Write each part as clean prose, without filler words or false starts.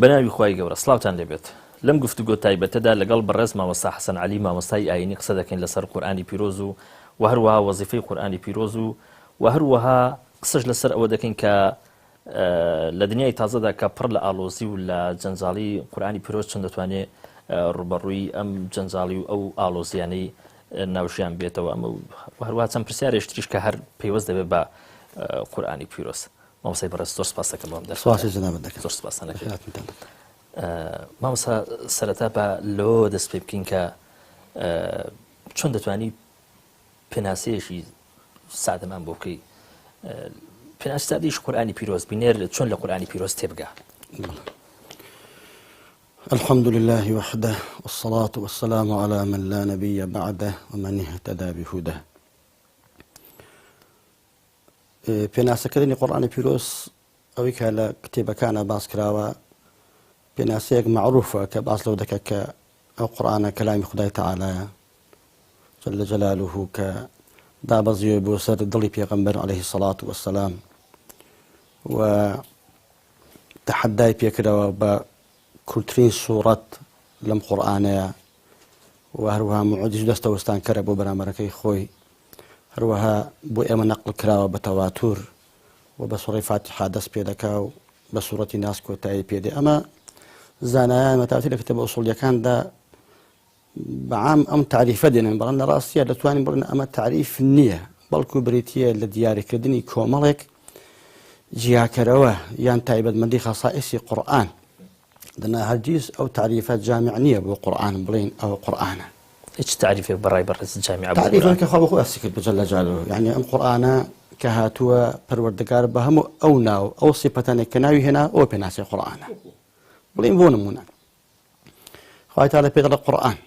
بەناوی خوای گەورە سڵاوتان لێبێت لەم گفتوگۆ تایبەتەدا لەگەڵ بەڕێز مامۆستا حەسەن عەلی مامۆستای ئاینی قسە دەکەین لەسەر قورئانی پیرۆز و هەروەها وەزیفەی قورئانی پیرۆز و هەروەها قسەش لەسەر ئەوە دەکەین کە لە دنیای تازەدا کە پڕ لە ئالۆزی و لە جەنجاڵی قورئانی پیرۆز چۆن دەتوانێت ڕوبەڕووی ئەم جەنجاڵی و ئەو ئالۆزیانەی ناوژیان بێتەوە ئەمە هەروەها چەند پرسیارێک تریش کە هەر پەیوەست دەبێت بە قورئانی پیرۆز. مامۆستای بەڕێز زۆر سپاس دەکەم بەم دەرفەتە زۆر سپاس دەکەم. مامۆستا سەرەتا بە لەوە دەست پێ بکەین کە چۆن دەتوانی پێناسەیەشی سادەمان بۆ بکەی پێناسی سادەیەشی قورئانی پیرۆز بینێر چۆن لە قورئانی پیرۆز تێبگا. الحمد لله وحده والصلاة والسلام على من لا نبي بعده ومن اهتدى بهداه. پێناسەکردنی قورئانی پیرۆز ئەوەی کە لە کتێبەکانە باس کراوە پێناسەیەک معروفە کە باس لەو دەکات کە ئەو قورئانە کەلامی خودای تەعالایە جل جلاله کە دابەزیوە بۆ سەر دڵی پێغەمبەر عەلەیهی الصەلاة وەسسەلام و تەحەدای پێکردەوە بە کورتترین سوورەت لەم قورئانەیە و هەروەها موعجیز دەستەوەستان کەرە بۆ بەرامبەرەکەی خۆی هەروەها بۆ ئێمە نەقڵ کراوە بە تەواتور و بە سوڕەی فاتحە دەست پێ دەکا و بە سوورەتی ناس کۆتایی پێدێ. ئەمە زانایان مەتاوەتی لە کتێبە ئوسوڵیەکاندا بەعام ئەم تعریفە دێنن بەڵام لە ڕاستیە دەتوانین بڵێن ئەمە تعریف نییە بەڵکو بریتیە لە دیاریکردنی کۆمەڵێک جیاکەرەوە یان تایبەتمەندی خەسائیسی قورئان دەنا هەرگیز ئەو تعریفە جامع نییە بۆ قورئان بڵێن ئەوە قورئانە. هیچ تعریفێک بەڕای بەڕێز جامع تعریفێک کە خوا بەخۆی ئەسی کرد بەجەل جلاله یعنی ئەم قورئانە کە هاتووە پەروەردگار بە هەموو ئەو ناو ئەو سیفەتانێک کە ناوی هێنا ئەوە پێناسی قورئانە. بڵێن بۆ نمونە خوای تەعالا پێ دەڵێ قورئان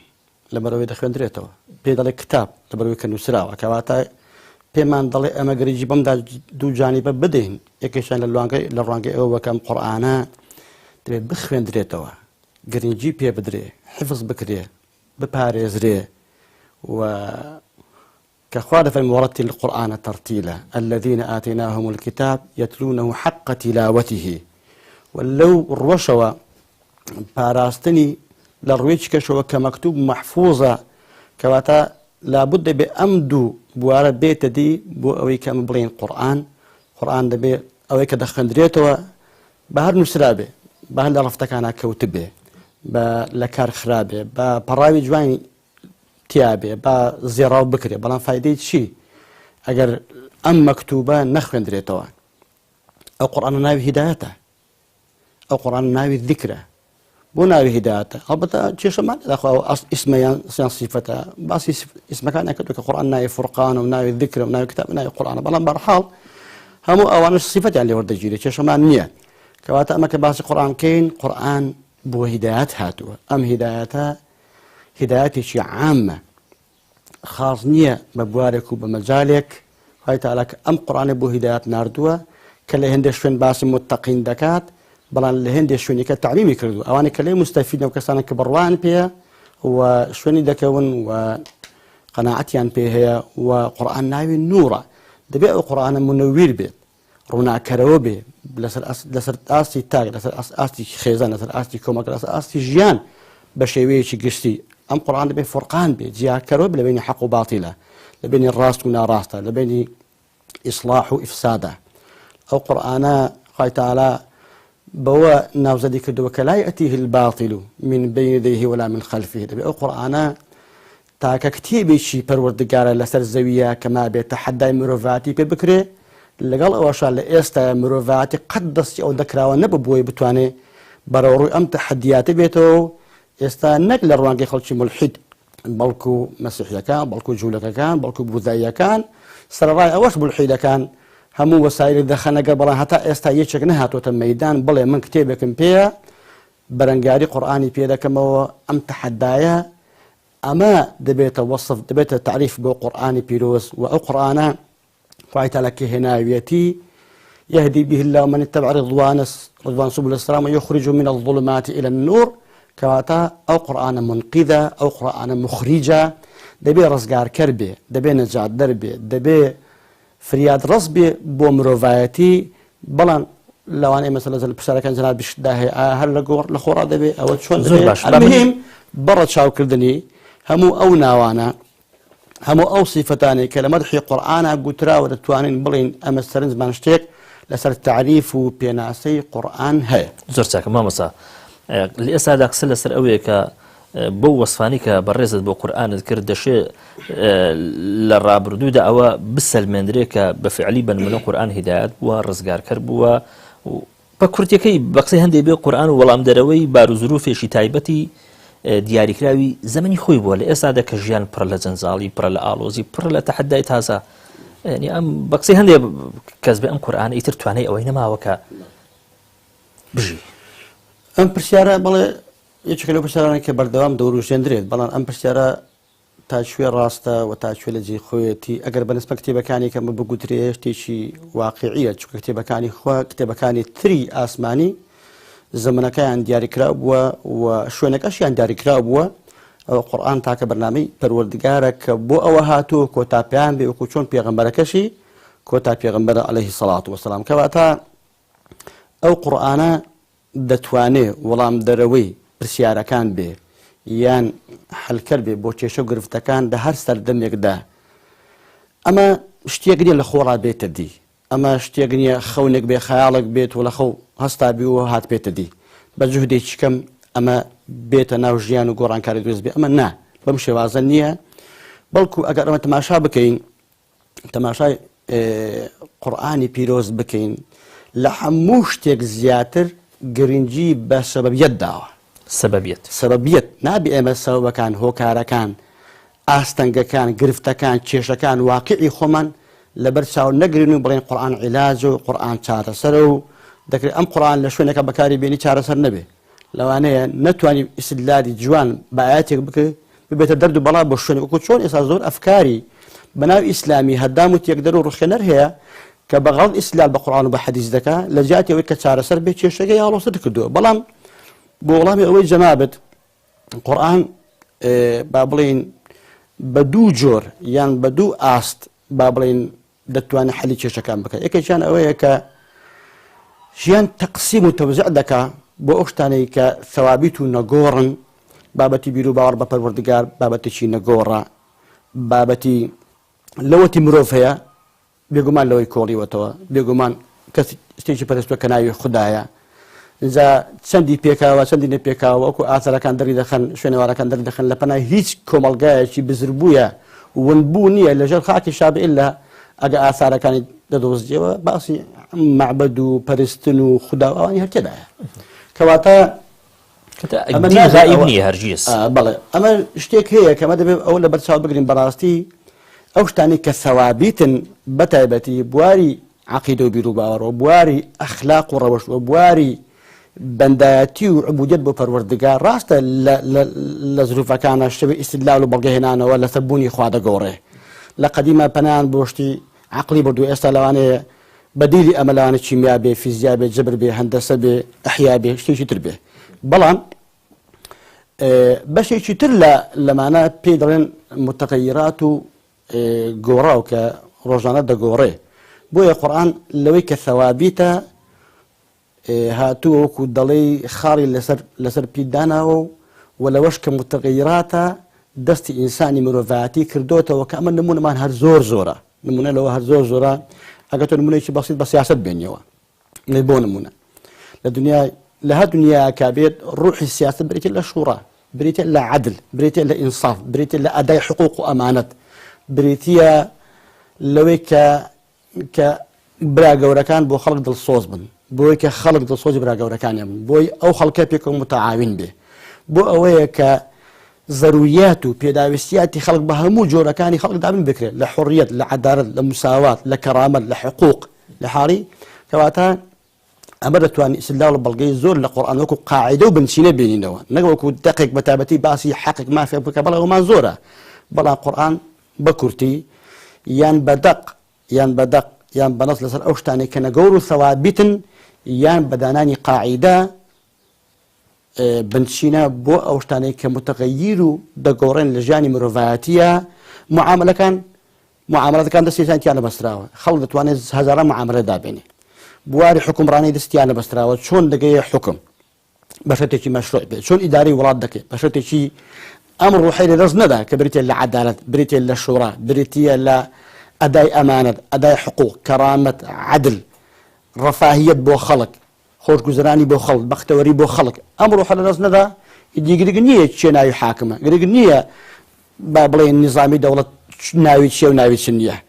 لەبەرەوەی دەخوێندرێتەوە پێ دەڵێ کتاب لەبەرەوەی کە نووسراوە کەواتە پێمان دەڵێ ئەمە گەرەجی بەمدا دوو جانیبە بدەین یەکێکیان لە ڕوانگەی ئەوە کەم قورئانە دەبێت بخوێندرێتەوە گرنگی پێ بدرێ حفظ بکرێ بپارێزرێ و كخوار فهم ورتل القرآن ترتيلا الذين آتيناهم الكتاب يتلونه حق تلاوته ولو الروشوا باراستني للرويج كشوا كمكتوب محفوظة كواتا لابد بأمدو بوارا بيت دي بو أوي كمبلين قرآن دبي أوي كدخن دريتوا بهر نسرابه بهر لرفتك أنا كوتبه بلكار خرابه ببراوي جواني تیابێ با زێڕاو بکرێ بەڵام فایدەی چی ئەگەر ئەم مەکتوبە نەخوێندرێتەوە. ئەو قورئانە ناوی هیدایەتە ئەو قورئانە ناوی ذیکرە بۆ ناوی هیدایەتە ئەڵبەتە کێشەمان دەخوا ئیسمەیان سیفەتە باسی ئیسمەکان نەکردو کە قورئان ناوی فورقان و ناوی ذیکرە و ناوی کتاب ناوی قورئانە بەڵام بەرحاڵ هەموو ئەوانش سیفەتیان لێ وەردەگیرێت کێشەمان نییە. کەواتە ئەمە کە باسی قورئان کەین قورئان بۆ هیدایەت هاتووە ئەم هیدایەتە هدايتي عامة خاص نية ببوارك وبمجالك هاي تعالى أم قرآن بو هدايات ناردوة كلا هندش فين باس متقين دكات بلان لهندش شوني كتعليمي كردو أواني كلا مستفيد وكسانا كبروان بيها وشوني دكون وقناعتيان بيها وقرآن ناوي نورة دبي القرآن منوير بيت رونا كروبي لسر آستي تاج لسر آستي خيزان لسر آستي كومك لسر آستي جيان بشيويش قشتي أم قرآن لبين فرقان بي جيا كروب لبين حق وباطلة لبين الراست وناراسته لبين إصلاح وإفساده أو قرآن قال تعالى بوا ناوزدي كدوك لا يأتيه الباطل من بين يديه ولا من خلفه أو قرآن تاك كتيبي شي پروردگار لسر زوية كما بيتحدى مروفاتي ببكري لقال أوشا لإستا مروفاتي قدس أو ذكرى ونبوي بتواني بروري أم تحدياتي بيتو ئێستا نەک لە ڕوانگەی خەڵکی مولحید بەڵکو مەسیحیەکان بەڵکو جوولەکەکان بەڵکو بوذاییەکان سەرڕای ئەوەش مولحیدەکان هەموو وەسایلی دەخەنەگە بەڵام هەتا ئێستا یەکێک نەهاتۆتە مەیدان بڵێ من کتێبێکم پێیە بەرەنگاری قورئانی پێ دەکەمەوە ئەم تەحەدایە ئەمە دەبێتە وەصف دەبێتە تعریف بۆ قورئانی پیرۆز و ئەو قورئانە خوای تەعالا کە هێناویەتی يهدي به الله من اتبع رضوان سبل السلام ويخرج من الظلمات إلى النور كواتا أو قرآن منقذة أو قرآن مخرجة دبي رزقار كربي دبي نجات دربي دبي فرياد رصبي بومروفايتي بلان لەوانەیە مەسەلە پرسیارەکان جەناب بشدا هەیە هەر لە خۆڕا دەبێت ئەوە چۆن زۆر باش. المهم بەڕە چاوکردنی هەموو ئەو ناوانە هەموو ئەو سیفەتانێک کە لە مەدحی قورئانە گوتراوە دەتوانین بڵین ئەمە سەرنجمان شتێک لەسەر تعریف و پێناسەی قورئان هەیە. زۆر چاکە مامۆستا لە ئێستادا قسە لەسەر ئەوەیە کە بۆ وەسفانی کە بەڕێزت بۆ قورئانت کرد دەشێ لە ڕابردوودا ئەوە بسەلمێنرێت کە بە فعلی بە نمونە قورئان هیدایەت بووە ڕزگارکەر بووە بە کورتەکەی بە قسەی هەندێک بێ قورئان و وەڵام دەرەوەی بار و زروفێکی تایبەتی دیاریکراوی زەمەنی خۆی بووە لە ئێستادا کە ژیان پڕ لە جەنجاڵی پڕ لە ئاڵۆزی پڕ لە تەحەدای تازە ینی ئەم بە قسەی هەندێک کەس بێ ئەم قورئانە ئیتر توانای ئەوەی نەماوە کە بژی ئەم پرسیارە بڵێ یەکێک لەو پرسیارانە کە بەردەوام دەوروژێندرێت بەڵام ئەم پرسیارە تا شوێ ڕاستە و تا شوێ لە جێ خۆیەتی ئەگەر بەنسبە کتێبەکانی کەمە بگوترێ شتێکی واقعیە چونکە کتێبەکانی خوا کتێبەکانی تری ئاسمانی زەمنەکەیان دیاریکرا بووە و شوێنەکەشیان دیاریکرا بووە ئەو قورئان تاکە بەرنامەی پەروەردگارە کە بۆ ئەوە هاتووە کۆتاپیان بێ وەکو چۆن پێغەمبەرەکەشی کۆتا پێغەمبەر عەلەیهی سەڵات وەسەلام کەواتە ئەو قورئانە دەتوانێ وەڵام دەرەوەی پرسیارەکان بێ یان حەلکەر بێ بۆ کێشە و گرفتەکان لە هەر سەردەمێکدا ئەمە شتێک نییە لە خۆڕا بێتە دی ئەمە شتێک نییە خەونێک بێ خەیاڵێک بێت و لە خەو هەستا بی و هات بێتە دی بە جوهدێکی کەم ئەمە بێتە ناو ژیان و گۆڕانکاری دروست بێ ئەمە نا بەم شێوازە نییە بەڵکو ئەگەر ئەمە تەماشا بکەین تەماشای قورئانی پیرۆز بکەین لە هەموو شتێک زیاتر گرنگی بە سەبەبیەت داوە سەبەبیەت نابێ ئێمە سەبەبەکان هۆکارەکان ئاستەنگەکان گرفتەکان کێشەکان واقعی خۆمان لەبەر چاو نەگرین و بڵێن قورئان عیلاج و قورئان چارەسەرە و دەکرێت ئەم قورئان لە شوێنێکە بەکاری بێنی چارەسەر نەبێ لەوانەیە نەتوانی ئیستیدلالی جوان بە ئایەتێک بکە ببێتە دەرد و بەڵا بۆ شوێنێک وەکو چۆن ئێستا زۆر ئەفکاری بەناو ئیسلامی هەردام و تێکدەر و ڕوخێنەر هەیە کە بەغەڵ ئیستیدلال بە قورئان و بە حەدیث دەکا لە جیاتی ئەوەی کە چارەسەر بێ کێشەکەی هەڵۆستر کردووە بەڵام بۆ وەڵامی ئەوەی جەنابەت قورئان با بڵێن بە دوو جۆر یان بە دوو ئاست با بڵێن دەتوانێت حەلی کێشەکان بکات یەکێکیان ئەوەیە کە ژیان تەقسیم و تەوزیع دەکا بۆ ئەو شتانەی کە ثەوابیت و نەگۆڕن بابەتی بیر و باوەڕ بە پەروەردگار بابەتێکی نەگۆڕە بابەتی لەوەتی مرۆڤ هەیە بێگومان لەوەی کۆڵیوەتەوە بێگومان کەس شتێکی پەرستووە کە ناوی خوددایە اینجا چەندی پێکاوە چەندی نەپێکاوە وەکو ئاثارەکان دەری دەخەن شوێنەوارەکان دەری دەخەن لە پەنای هیچ کۆمەڵگایەکی بزربوویە ونبوو نییە لەژێر خاکی شابە ئیلا ئەگە ئاثارەکانی دەدۆزیەوە باسی معبەد و پەرستن و خودا ئەوانی هەر تێدایە کەواتە بەڵێ ئەمە شتێک هەیە کەمە دەبێت ئەو لە بەرچاو بگرین بەڕاستی ئەو شتانی کە ثەوابیتن بەتایبەتی بواری عەقیدە و بیر و باوەڕ و بواری ئەخلاق و ڕەوەش و بواری بەندایەتی و عبودیەت بۆ پەروەردگار ڕاستە لە زروفەکانە شەوی ئیستیدلال و بەڵگەهێنانەوە لەسەر بوونی خوا دەگۆڕێ لە قەدیمە پەنایان بۆ شتی عەقلی بردووە ئێستا لەوانەیە بەدیلی ئەمە لەوانە چیمیا بێ فیزیا بێ جەبر بێ هەندەسە بێ ئەحیا بێ شتێکی تر بێ بەڵام بەشێکی تر لەمانە پێی دەڵێن متغەیرات و گۆڕاو کە ڕۆژانە دەگۆڕێ بۆیە قورئان لەوەی کە ثەوابیتە هاتووە وەکو دەڵێ خاڵی لەسەر پیداناوە و لەوەش کە متغەیراتە دەستی ئینسانی مرۆڤایەتی کردوتەوە کە ئەمە نمونەمان هەر زۆر زۆرە نمونە لەوە هەر زۆر زۆرە ئەگەر تۆ نمونەیەکی بەسیط بە سیاسەت بێنیەوە بۆ نمونە لە دنیای لە هەر دنیا کابێت ڕوحی سیاسەت بریتێت لە شوڕا بریتێت لە عەدل بریتێت لە ئینصاف بریتێت لە ئەدای حقوق و ئەمانەت بریتیە لەوەی کە برا گەورەکان بۆ خەڵک دڵسۆز بن بۆی کە خەڵک دڵسۆزی برا گەورەکانیان بن بۆی ئەو خەڵکە پێکەوە متعاون بێ بۆ ئەوەیە کە ضروريات و پێداویستیاتی خەڵک بە هەموو جۆرەکانی خەڵک دابن بکرێت لە حڕیەت لە عەدالەت لە مساوات لە کەرامەت لە حقوق لە حاڵی کەواتە ئەمە دەتوانێت ئیستیدلال و بەڵگەی زۆر لە قورئان وەکو قاعیدە و بنچینە بینینەوە نەک وەکو دەقێک بە تایبەتی باسی حەقێک مافێ بکە بەڵام ئەومان زۆرە بەڵام قورئان بە کورتی یان بەدەق یان بەنەس لەسەر ئەو شتانێک کە نەگەور و ثەوابیتن یان بەدانانی قاعیدە بنچینە بۆ ئەو شتانەی کە متغەیر و دەگۆڕێن لە ژیانی مرۆڤایەتیە معاملەتەکان دەستێتیان لە بەستراوە خەڵک دەتوانێت هەزاران معاملە دابێنێ بواري حكم راني دستيانه بستراوت شلون دقيه حكم بشرتي مشروع بيت شلون اداري ولاد دكي بشرتي امر روحي لرزنده كبريتي لعداله بريتي للشورى بريتي لاداء امانه اداء حقوق كرامه عدل رفاهيه بو خلق خوش جزراني بو خلق بختوري بو خلق امر روحي لرزنده يجي قرقنيه شناي حاكمه قرقنيه بابلين نظامي دوله ناوي شي وناوي شنيه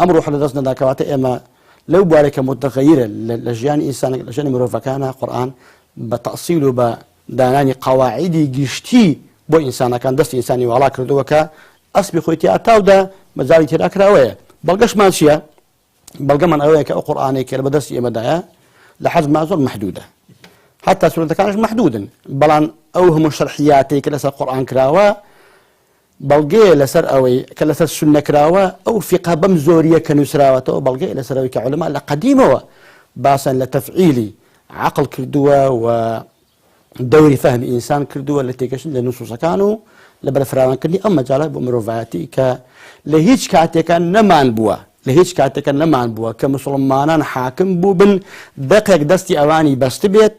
امر روحي لرزنده كواتا اما لو بارك متغيره لجيان انسان لجيان مروفه كان قران بتأصيله بداناني قواعدي جشتي بو إنسان كان دست إنساني وعلا كردوكا أسبي خويتي أتاودا مزالي تراك راوية بلقش ماشية بلقى من أوية كقرآني كرب دست إمدايا لحد ما زور محدودة حتى سورة كانش محدودا بلان أوهم الشرحياتي كلاسة القرآن كراوا بلقى لسر أوي كلاسة السنة كراوا أو فقه بمزورية كنسراوته بلقى لسر أوي كعلماء لقديمة باسا لتفعيلي عقل كردوه ودوري فهم إنسان كردوه التي كشن لنصوص كانوا لبر فرعون كني أما جاله بمروفاتي ك لهيج كاتك نمان بوا لهيج كاتك نمان بوا كمسلمان حاكم بو بن دقيق دستي أواني بستبيت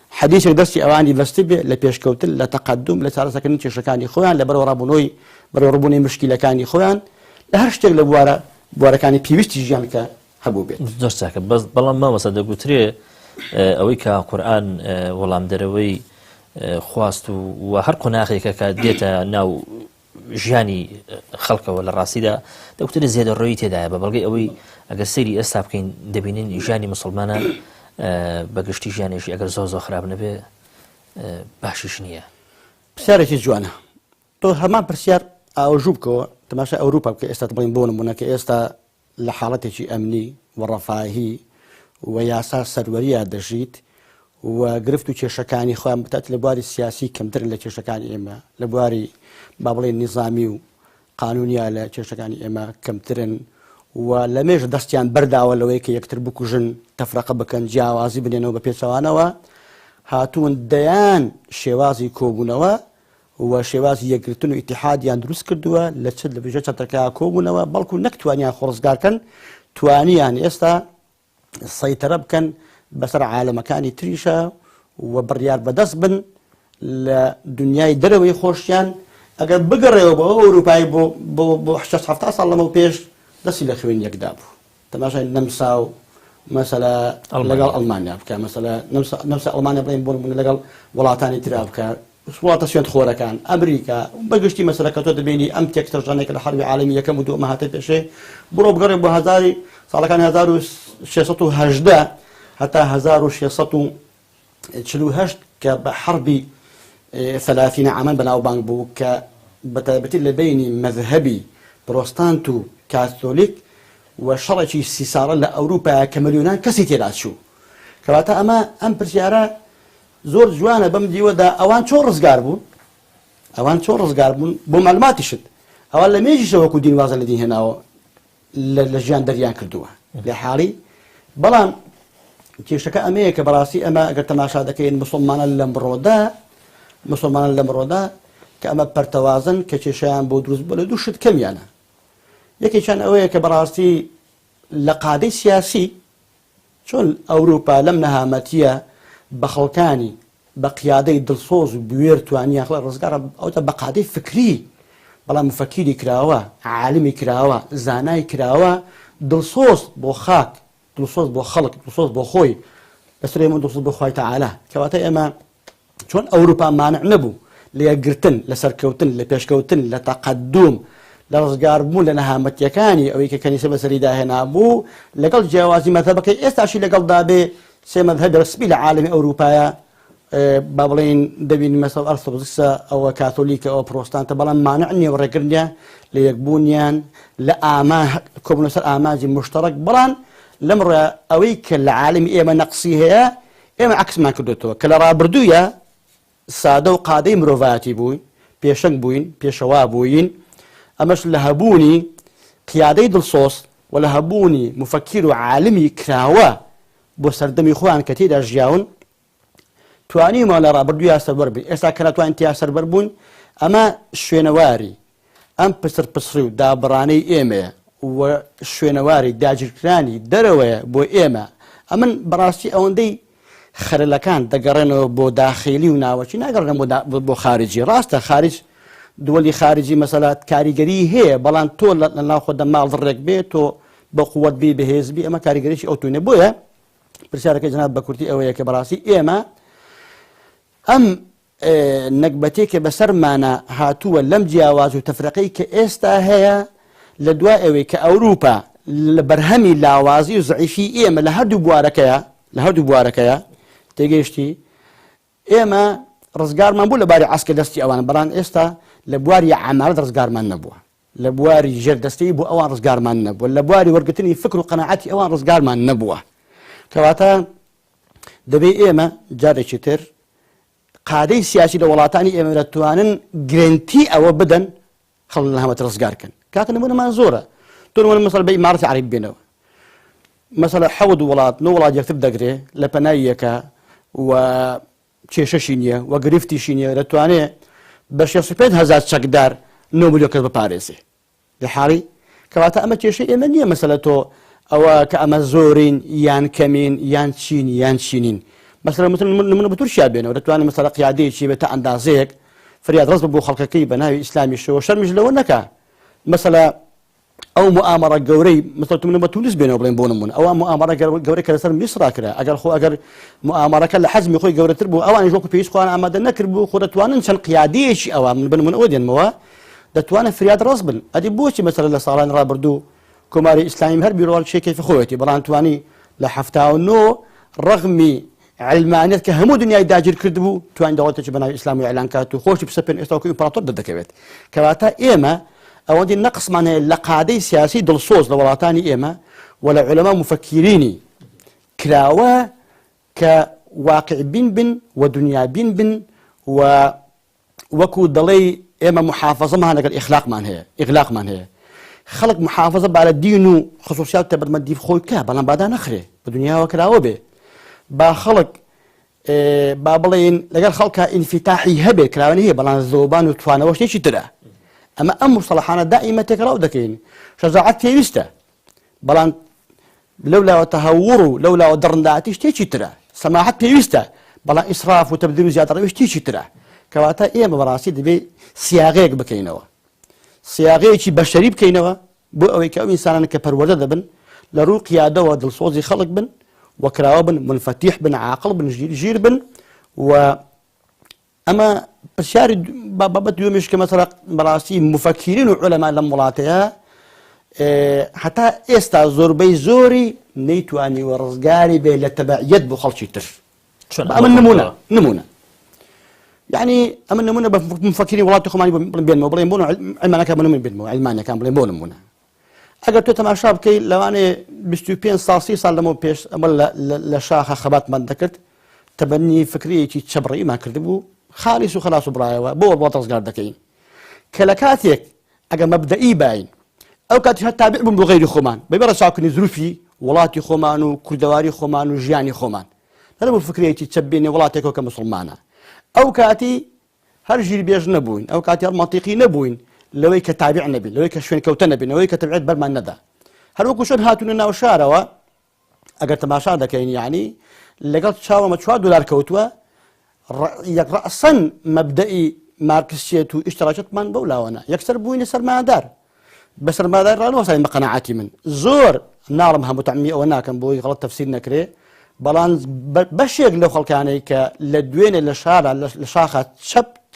حديث دستي أواني بستبيت لبيش كوتل لتقدم لتعرف كني شكاني خوان لبر ورابونوي برابوني مشكلة كاني خوان لهرشتك لبوارا كاني بيوستي جانك حبوبيت درسك بس بلا ما وصدق قلتري ئەوەی کە قورئان وەڵام دەرەوەی خواست و هەر قۆناغێکە کە دێتە ناو ژیانی خەڵکەوە لە ڕاستیدا دەکوترێت زێدەڕۆیی تێدایە بە بەڵگەی ئەوەی ئەگەر سەیری ئێستا بکەین دەبینین ژیانی موسڵمانە بەگشتی ژیانێکی ئەگەر زۆر خراپ نەبێ باشیش نییە. پرسیارێکی جوانە تۆ هەمان پرسیار ئاوژوو بکەوە تەماشای ئەوروپا بکە ئێستا بڵین بۆ نمونە کە ئێستا لە حاڵەتێکی ئەمنی وەڕەفاهی وياسا سروريا دجيت وقرفتو تشيشكاني خوان بتات لبواري السياسي كمتر اللي تشيشكاني اما لبواري بابلي النظامي وقانوني على تشيشكاني اما كمترن ولميش دستيان بردا ولا ويك يكتر بكو جن تفرقه بكن جاوازي بنينو ببيتسوانوا هاتون ديان شوازي كوبونوا وشوازي يقرتنو اتحاد يان دروس كردوا لتشد لبجا تركا كوبونوا بلكو نكتوانيا خرزقار كان تواني يعني استا السيطرة بكن بسر عالم كاني تريشة وبريار بدسبن لدنياي دروي خوشيان اگر بقريو بو اوروباي بو حشاش حفتا صلمو بيش دسي لخوين يقدابو تماشا نمساو مثلا لقال المانيا بكا مثلا نمسا المانيا بلين بون من لقال ولاتاني ترابكا ولاتا شوية خورا كان امريكا بقشتي مثلا كتوت بيني ام تكتر جانيك الحرب العالمية كمدو ما هاتي بشي برو بقريب بو هزاري صار كان 1618 حتى 1648 كحرب 30 عاما بناو بانك بو كبتل بين مذهبي بروستانتو كاثوليك وشرعي استثارا لاوروبا كمليونان كسيتي لاتشو كواتا اما ام برسيارا زور جوانا بمدي ودا اوان شو رزقار بون بو معلوماتي شد اوان لم يجي شوكو دين واز الذين هنا لجان دريان كردوها لحالي بلان كيشكا امريكا براسي اما قلت ما شادكين مسلمان لمرودا كاما برتوازن كتشان بودروز بلدو شد كم يعني يكي كان اويك براسي لقادي سياسي شون اوروبا لمنها ماتيا بخلكاني بقيادي دلصوز بويرتوانيا خلال رزقار او بقادي فكري بلا مفكري كراوا عالمي كراوا زاناي كراوا دلصوص بو خاك دلصوص بو خلق دلصوص بو خوي بس ريمون دلصوص بو خوي تعالى كواتا اما شون اوروبا مانع نبو ليقرتن لسركوتن لبيشكوتن لتقدم لرزقار مو لنها متيكاني او كنيسه مسريدا هنا بو لقل جوازي مذهبك استاشي لقل دابي سي مذهب رسمي لعالم اوروبا بابلين دبين مثلا ارثوذكسا او كاثوليكا او بروستانتا بلان مانعني ورقرنيا ليقبونيان لاما كومنسر اماجي مشترك بلان لمر اويك العالم اما نقصيها اما عكس ما كدوتو كلا رابردويا سادو قادي مروفاتي بوين بيشنگ بوين بيشوا بوين امش لهبوني قيادي دلصوص ولهبوني مفكر عالمي كراوا بو سردمي خوان كتير اجياون تواني ما لا رابردويا سربر بي اسا كانت انت سربر بون اما شوينواري ام بسر بسريو دابراني ايما وشوينواري داجركراني دروي بو ايما ئەمن بەڕاستی ئەوەندەی خەرلەکان دەگەڕێنەوە بۆ داخلی و ناوەچی ناگەڕێن بۆ خارجی. ڕاستە خارج دووەلی خارجی مەسەلات کاریگەری هەیە، بەڵام تۆ لە ناو خۆدا ماڵ ڕێک بێت تۆ بە قووەت بی بەهێزبی، ئەمە کاریگەریشی ئەو توێنێ. بۆیە پرسیارەکەی جەناب بە کورتی ئەوەیە کە بەڕاستی ئێمە ئەم نەکبەتێکە بەسەرمانە هاتووە لەم جیاواز و تەفرەقەی کە ئێستا هەیە لە دوای ئەوەی کە ئەوروپا لە بەرهەمی لاوازی و زعیفی ئێمە لە هەردوو بوارەکەیە تێگەیشتی، ئێمە ڕزگارمان بوو لە باری عەسکە دەستی ئەوان، بەڵام ئێستا لە بواری عەمالەت ڕزگارمان نەبووە، لە بواری ژێردەستەی بۆ ئەوان ڕزگارمان نەبووە، لە بواری وەرگرتنی فکر و قەناعەتی ئەوان ڕزگارمان نەبووە. کەواتە دەبێت ئێمە جارێکی تر قادەی سیاسی لە وڵاتانی ئێمە دەتوانن گرنتی ئەوە بدەن خەڵک لە هەمەت ڕزگارکەن. کاکە نمونەمان زۆرە، تۆ نمونە مەسەڵ بە ئیمارەتی عەرەبی بێنەوە، مەسەڵە 7 وڵات 9 وڵات یەکتر دەگرێ لە پەنای یەکە و کێشەشی نییە و گرفتیشی نییە، دەتوانێت بە 65,000 چەکدار 9 ملیۆن کەس بپارێزێ لە حاڵی. کەواتە ئەمە کێشەی ئێمە نییە مەسەلە تۆ ئەوە کە ئەمە زۆرین یان کەمین یان چین یان چینین. مەسەڵە نمونە بە تورکیا بێنەوە، دەتوانێت مەسەڵە قیادەیەکی بێتە ئەندازەیەک فریاد ڕست بۆ خەڵکەکەی بە ناوی ئیسلامیشەوە، شەرمیش لەوە نەکا. مەسەڵە ئەو مؤامەرە گەورەی مەسەڵ تو بە تونس بێنەوە بڵێن بۆ نمونە، ئەوە مؤامەرە گەورەی کە لەسەر میسرا کرا، ئەگەر مؤامەرەکە لە حەزمی خۆی گەورەتر بوو ئەوانیش وەکو پێویست خۆیان ئامادە نەکرد بوو، خۆ دەتوانن چەند قیادەیەکی ئەوە من بنمونە ئەوە دێنمەوە دەتوانن فریاد ڕست بن. ئەدی بۆچی مەسەڵە لە ساڵانی ڕابردوو کۆماری ئیسلامی هەر بیرۆڵێکی کەیفی خۆیەتی، بەڵام توانی لە 79 ڕەغمی علمانیت کە هەموو دنیای داگیر کرد بوو توانی دەوڵەتێکی بە ناوی ئیسلامی ئەعلان کات و خۆشی پسەپێن ئێستا وەکو ئیمپراتۆر دەکەوێت. کەواتە ئێمە ئەوەندی نەقسمان هەیە لە قادەی سیاسی دڵسۆز لە وڵاتانی ئێمە و لە عولەما مفەکرینی کراوە کە واقع بین بن و دنیا بین بن و وەکو دەڵێ ئێمە محافەزەمان لەگەڵ ئیغلاقمان هەیە. خەڵک محافەزە با لە دین و خصوصیات تەبەرمەندی خۆی بکە، بەڵام بادا نەخرێ بە دنیاوە کراوە بێ. با خەڵک با بڵێن لەگەڵ خەڵکە ئینفتاحی هەبێ کراوە هەیە، بەڵام زۆبان و توانەوە شتێکی ترە. ئەمە ئەم مصطلحانە دائیمە تێکراو دەکەین. شەجاعەت پێویستە، بەڵام لەولاوە تەهەوڕ و لەولاوە دڕنداتی شتێکی ترە. سەماحەت پێویستە، بەڵام ئیسراف و تەبدیل و زیاترەوی شتێکی ترە. کەواتە ئێمە بەڕاستی دەبێت سیاغەیەک بکەینەوە، سیاغەیەکی بەشەری بکەینەوە بۆ ئەوەی کە ئەو ئینسانانە کە پەروەردە دەبن لە ڕوو قیادەوە دڵسۆزی خەڵک بن وەکراوە بن، منفتیح بن، عاقڵ بن، ژیر بن. و ئەمە پرسیاری بابەت دوێمش کە مەسەڵە بەڕاستی مفەکرین و عولەما لەم وڵاتەیە هەتا ئێستا زۆربەی زۆری نەیتوانیوە ڕزگاری بێ لە تەبعیەت بۆ خەڵکی تر. ئەمە نمونە یعنی ئەمە نمونە بە مفەکرین وڵاتی خۆمانی بێنمەوە بڵێن بۆ علمانەکان بنمون بێنمەوە، علمانەکان بڵێن بۆ نمونە. ئەگەر تۆ تەماشا بکەی لەوانێ 25 ساڵ 30 ساڵ لەمەوە پێش ئەمە لە شاخە خەباتمان دەکرد، تەبەنی فکرەیەکی چەبڕەییمان کردبوو خالیس و خلاص و بڕایەوە بۆ وڵات ڕزگار دەکەین کە لە کاتێک ئەگەر مەبدەئی باین ئەو کاتیش هەر تابع بوون بۆ غەیری خۆمان بەبێ ڕەچاوکردنی زروفی وڵاتی خۆمان و کوردەواری خۆمان و ژیانی خۆمان، هەر بۆ فکرەیەکی چەبێنێ وڵاتێکەوە کە مسڵمانە. ئەو کاتی هەر ژیربێژ نەبووین، ئەو کاتی هەر مەنتیقی نەبووین لەوەی کە تابع نەبین، لەوەی کە شوێن کەوتە نەبین، لەوەی کە تەبعیت بەرمان نەدا. هەر وەکو شۆن هاتوونە ناو شارەوە ئەگەر تەماشا دەکەین یعنی لەگەڵ چاوەمە 4 دلار کەوتووە یەک ڕەسەن مەبدەئی مارکسیەت و ئیشتراکەتمان بەولاوەنە یەکسەر بووینە سەرمایەدار. بە سەرمایەدار ڕانەوەسین بە قەناعەتی من زۆر ناڵم هەموو تەعمی ئەوە ناکەم بۆی غەڵەت تەفسیر نەکرێ، بەڵام بەشێک لەو خەڵکانەی کە لە دوێنێ لە شارە لە شاخە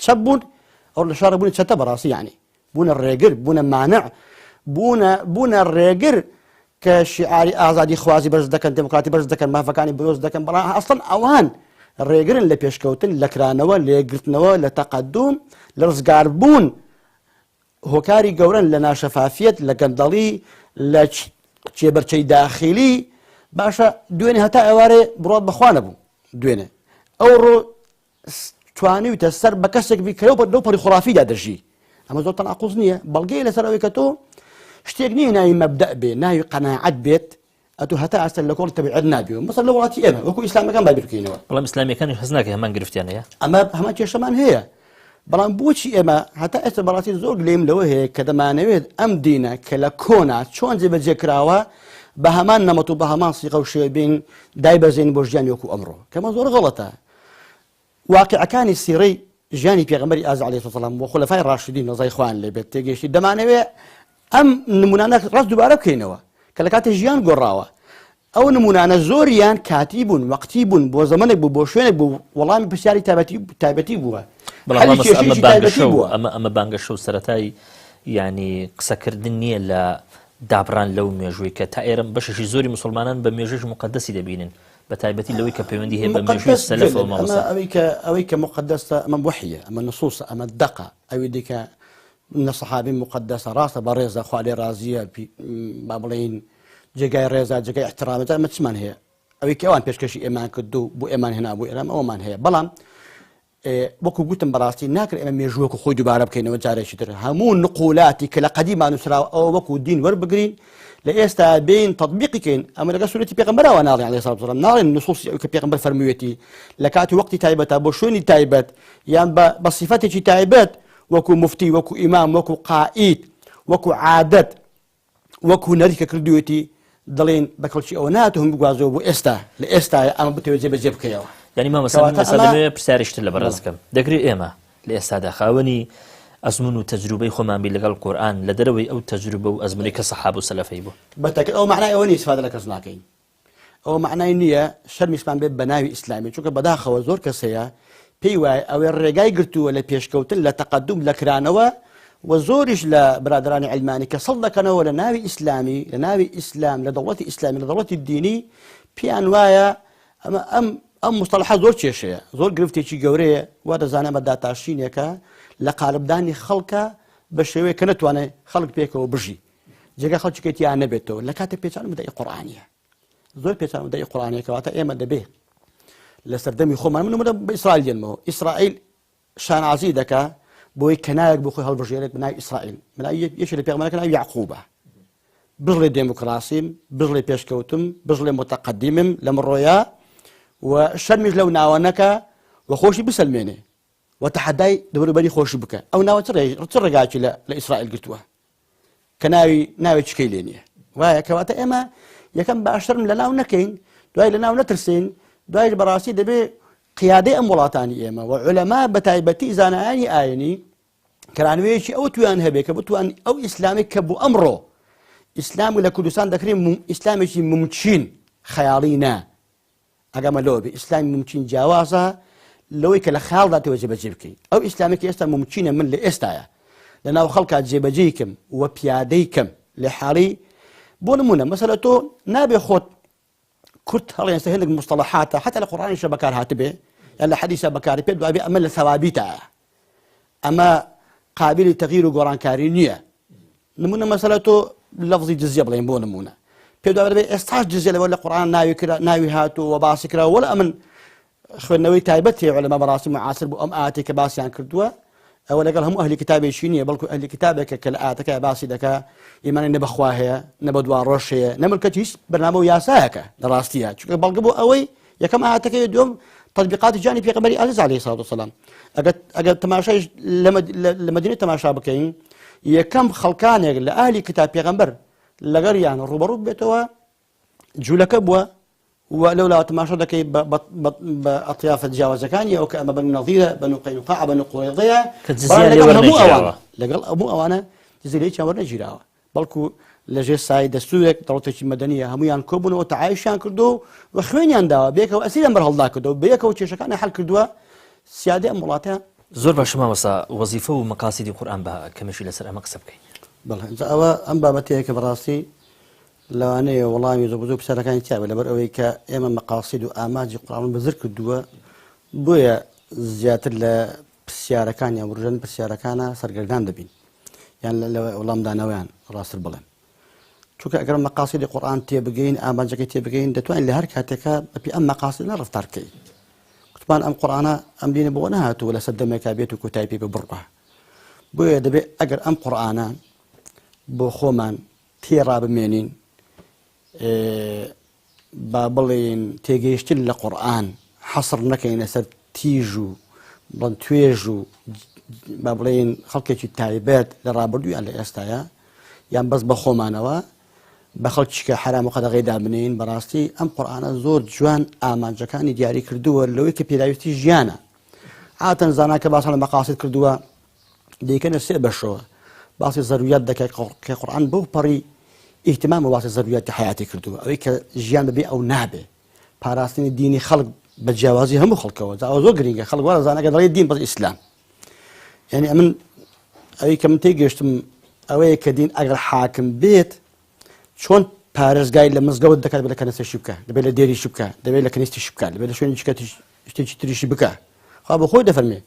چەپ بوون ئەو لە شارە بوون چەتە بەڕاستی یعنی بوونە ڕێگر، بوونە مانع، بوونە ڕێگر کە شیعاری ئازادی خوازی بەرز دەکەن، دموکراتی بەرز دەکەن، مافەکانی بەرز دەکەن، بەڵام ئەسڵەن ئەوان ڕێگرن لە پێشکەوتن، لە کرانەوە، لێگرتنەوە، لە تەقەدوم، لە ڕزگاربوون. هۆکاری گەورن لە ناشەفافیت، لە گەندەڵی، لە چێبەرچەی داخلی. باشە دوێنێ هەتا ئێوارێ بڕات بەخوا نەبوو، دوێنێ ئەو ڕۆ توانیوتە سەر بە کەسێک بیکەوە لەو پەری خوڕافیدا دەژی. ئەمە زۆر تەناقوز نییە، بەڵگەی لەسەر ئەوەی کە تۆ شتێک نییە ناوی مەبدەء بێ، ناوی قەناعەت بێت، ئەتو هەتا ئەستە لە کۆڵ تەبعیەت نابێەوە. مەسەڵ لە وڵاتی ئێمە وەکو ئیسلامەکان با بیرکەینەوە، بەڵام ئیسلامیەکانی حەز ناکەن هەمان گرفتیان هەیە، ئەمە هەمان کێشەمان هەیە. بەڵام بۆچی ئێمە هەتا ئێستا بەڕاستی زۆر لێم لەوە هەیە کە دەمانەوێت ئەم دینە کە لە کۆنا چۆن جێبەجێ کراوە بە هەمان نەمەت و بە هەمان سیغە و شێوە بین دایبەزێن بۆ ژیان وەکو ئەمڕۆ کەمە زۆر غەڵەتە. واقعەکانی سیرەی ژیانی پێغەمبەری ئازیز عەلەیهی سەلام و خولەفای ڕاشدین ڕزای خوان لێبێت تێگەیشتی دەمانەوێت ئەم نمونانە ڕاست دووبارە بکەینەوە کە لە کاتی ژیان گۆڕاوە. ئەو نمونانە زۆریان کاتی بوون وەقتی بوون بۆ زەمانێک بوو بۆ شوێنێک بوو وەڵامی پرسیاری تایبەتی بووە. ئەمە بانگەشە و سەرەتای ینی قسەکردن نییە لە دابڕان لەو مێژووی کە تا ئێرە بەشەشی زۆری مسلمانان بە مێژوی مقدەسی دەبینن بە تایبەتی لەوەی کە پەیوەندی هەیە بە مێژووی سەلەف و مامۆستا. ئەوەی کە مقدەسە ئەمە وحیە ئەمە نصوصە ئەمە دەقە ئەوەی دیکە نە سەحابی مقدەسە ڕاستە بە ڕێزە خوا لێ رازیە با بڵێن جێگای ڕێزە جێگای احترامەتە ئەمە چمان هەیە ئەوەی کە ئەوان پێشکەشی ئێمان کردو بۆ ئێمان هێنا بۆ ئێران ئەومان هەیە. بەڵام وەکو گوتم بەڕاستی ناکرێت ئێمە مێژووەکو خۆی دووبارە بکەینەوە جارێکی تر هەموو نقولاتی کە لە قەدیمان نووسراوە ئەوە وەکو دین وەربگرین لە ئێستا بین تطبیقیکەین. ئەمە لەگە سورەتی پێغەمبەرەوە ناڵێن عەلەیهی سەڵاتو وەسەلام ناڵێن نصوصی ئەوەی کە پێغەمبەر فەرموویەتی لە کاتی وەقتی تایبەتە بۆ شوێنی تایبەت یان بە صیفەتێکی تایبەت وەکو مفتی وەکو ئیمام وەکو قائید وەکو عادەت وەکو نەری کە کردوویەتی دەڵێن بە کەڵکی ئەوە ناتوان بگوازەوە بۆ ئێستا لە ئێستاە ئەمە بتەوێت جێبەجێ بکەیەوە. ینی مامەسەلەمێ پرسیارشتر لە بەڕێزکەم دەگرێت ئێمە لە ئێستادا خاوەنی ئەزمون و تەجروبەی خۆمان بی لەگەڵ قورئان لە دەرەوەی ئەو تەجروبە و ئەزمونەی کە سەحاب و سەلەفەی بوو بەتەکە ئەو معنای ئەوە نیە استفادە لە کەس ناکەین ئەوە معنای نییە شەرمیشمان بێت بە ناوی ئیسلامی چونکە بەداخەوە زۆر کەس هەیە پێی وایە ئەوەی ڕێگای گرتووە لە پێشکەوتن لە تەقەدوم لە کرانەوە و زۆریش لە برادرانی علمانی کە سەڵ دەکەنەوە لە ناوی ئیسلامی لە ناوی ئیسلام لە دەوڵەتی ئیسلامی لە دەوڵەتی دینی پیان وایە ئەم مستەڵەحە زۆر کێشەیە زۆر گرفتێکی گەورەیە وا دەزانە بە داتاشینێکە لە قالبدانی خەڵکە بە شێوەیە کە نەتوانێت خەڵک پێکەوە بژی جێگا خەڵکێکیان نەبێتەوە لە کاتە پێچان مدەی قورئانیە زۆر پێچان مدەی قورئانیەکەواتە ئێمە دەبێ لە سەردەمی خۆمان من بە ئیسرائیل دێنمەوە ئیسرائیل شانازی دەکا بۆی کەنایەک بۆ خۆی هەڵبژێرێت بناوی ئیسرائیل یەکێک لە پێغەمبەرەکە ناوی یعقوبە بژڵێ دێموکراسیم بژڵێ پێشکەوتم بژڵێ متەقەدیمم لە مڕۆیە و شەرمیش لەو ناوەنەکە و خۆشی بسەلمێنێ و تەحەدای دەوروبەری خۆشی بکە ئەو ناوە چ ڕێگاکی لە ئیسرائیل گرتووە کە ناوی چکەی لێ نییە وایە کەواتە ئێمە یەکەم باشترم لە ناو نەکەین دوای لە ناو نەترسین دوای بەڕاستی دەبێ قیادەی ئەم وڵاتانی ئێمە و عولەما بە تایبەتی زانایانی ئاینی کەرانوەیەکی ئەو تویان هەبێ کە بتوان ئەو ئیسلامێک کە بوو ئەمڕۆ ئیسلام لە کوردستان دەکرێن ئیسلامێکی ممچین خەیاڵی نا ئەگەمە لەوە بێ ئیسلامی ممچین جیاوازە لەوەی کە لە خەیاڵدا تێوە جێبەجێ بکەین ئەو ئیسلامێکی ئێستا ممچینە من لە ئێستایە لە ناو خەڵکات جێبەجێی کەم و پیادەی کەم لە حاڵی بۆ نمونە مەسەلە تۆ نابێ خۆت کورت هەڵێنسە هێندێک مستەڵەحاتە حتا لە قورئانیشە بەکار هاتبێ یان لە حەدیثە بەکاری پێت دوابێ ئەمە لە ثەوابیتایە ئەمە قابلی تەغییر و گۆڕانکاری نییە نمونە مەسەلە تۆ لەفزی جزیە بڵێن بۆ نمونە پێ دوابێ دەبێ ئێستاش جزیە لەوە لە قورئان ناوی هاتووە و باسی کراوە وەڵا ئەمن خوێندنەوەی تایبەت هەیە عولەما بەڕاستی معاسر بوو ئەم ئاەتێک کە باسییان کردووە ئەوە لەگەڵ هەموو ئەهلی کتابێکی نییە بەڵکو ئەهلی کتابێکە کە لە ئاەتەکە باسی دەکا ئیمانی نە بەخوا هەیە نە بە دوا ڕۆژ هەیە نە ملکەتی هیچ بەرنامە و یاسایەکە لە ڕاستیە چونکە بەڵگە بۆ ئەوەی یەکەم ئاەتەکەی دوم تطبیقاتی جانی پێغەمبەری عەزیز عەلەیهی سەڵاتو وەسەلام ئەگەر تەماشای لە مەدینە تەماشا بکەین یەکەم خەڵکانێک لە ئاهلی کتاب پێغەمبەر لەگەڵیان ڕوبەڕوو بێتەوە جوولەکە بووە و لەولا تەماشا دەکەی بە ئەطیافە جیاوازەکانی ئەو کە ئەمە بەنو نەظیرە بەنو قەینوقاع بەنو قوڕیضەیە لەگەڵ هەموو ئەوانە جزیرەیەکیان وەرنەگیراوە بەڵکو لەژێر سای دەستورێک دەوڵەتێکی مەدەنیە هەمویان کۆبوونەوە تەعایشیان کردو و خوێنیان داوە بەیەکەوە ئەسیریان بەرهەڵدا کردەوە بەیەکەوە کێشەکانی حەل کردووە سیادەی ئەم وڵاتە زۆر باش مامۆستا وەزیفە و مەقاسیدی قورئان بە کەمێشی لەسەر ئەمە قسە بکەین بەڵێ ئەوە ئەم بابەتەیە کە بەڕاستی لەوانەیە وەڵامی زۆر پرسیارەکانی تیاوە لەبەر ئەوەی کە ئێمە مەقاسید و ئاماجی قورئان بەزر کردووە بۆیە زیاتر لە پرسیارەکان یان ڕژەن پرسیارەکانە سەرگەردان دەبین یان لە وەڵامدانەوەیان ڕاستتر بڵێن چونکە ئەگەر مەقاسیدی قورئان تێبگەین ئاماجەکەی تێبگەین دەتوانین لە هەر کاتێکە بەپێی ئەم مەقاسیدە ڕەفتار بکەین کوتمان ئەم قورئانە ئەم دینە بۆ نەهاتووە لە سەردەمێکا بێت و کۆتایی پێ ببڕوە بۆیە دەبێت ئەگەر ئەم قورئانە بۆ خۆمان تێڕابمێنین با بڵێن تێگەیشتن لە قورئان حەسڕ نەکەین لەسەر تیژ و بڵێن توێژ و با بڵێن خەڵکێکی تایبەت لە ڕابردوویان لە ئێستاە یان بەس بە خۆمانەوە بخلتك حرام وقد غيدا منين براستي أم قرآن زور جوان آمان جكاني دياري كردوه لو كبيرايوتي جيانا عادة زاناك باصل مقاصد كردوه دي كان السئ بشوه باصل ضروريات دك كقرآن بو بري اهتمام باصل ضروريات حياتي كردوه أو جيان ببي أو نابه باراستين الديني خلق بالجوازي هم خلقه زاو زور غريغا خلق ولا زاناك دري الدين بس الإسلام يعني أمن أي كم تيجيشتم أو كدين أجر حاكم بيت شون بارز جاي لمزجود دكان بلا كنيسة شبكة دبلا ديري شبكة دبلا كنيسة شبكة دبلا شون شبكة تشتري شبكة خاب خوي دفرمي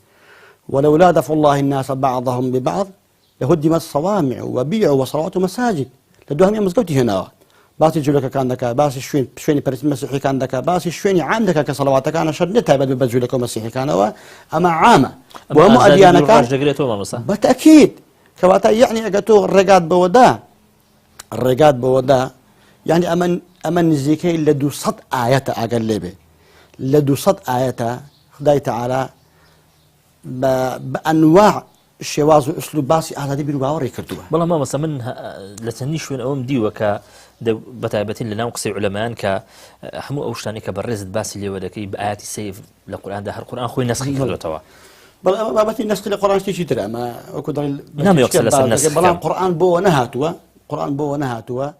ولولا دفع الله الناس بعضهم ببعض لهدمت الصوامع وبيع وصلوات ومساجد لدوهم يوم مزجوتي هنا باسي جولك كان دكا باسي شويني برس مسيحي كان دكا باسي شويني عام دكا كصلواتك أنا شرنتها بدو بجولك ومسيحي كان هو أما عامة وهم أديانا كان بالتأكيد كواتا يعني أجتو الرقاد بودا يعني أمن نزيكي لدو صد آيات أقلبه لدو صد آيات خداي تعالى بأنواع الشواذ وأسلوب باسي هذا دي بالواوري كردوه والله ما مثلا من لتنيش وين أوم دي وك بتعبتين لنا وقصي علماء ك حمو أوشتاني كبرزت باسي اللي ودكي بآيات السيف للقرآن ده القرآن خوي نسخي كله توا ما بتي النسخ القرآن تيجي ترى ما أكو نعم يقصد النسخ بلان قرآن بو نهاتوا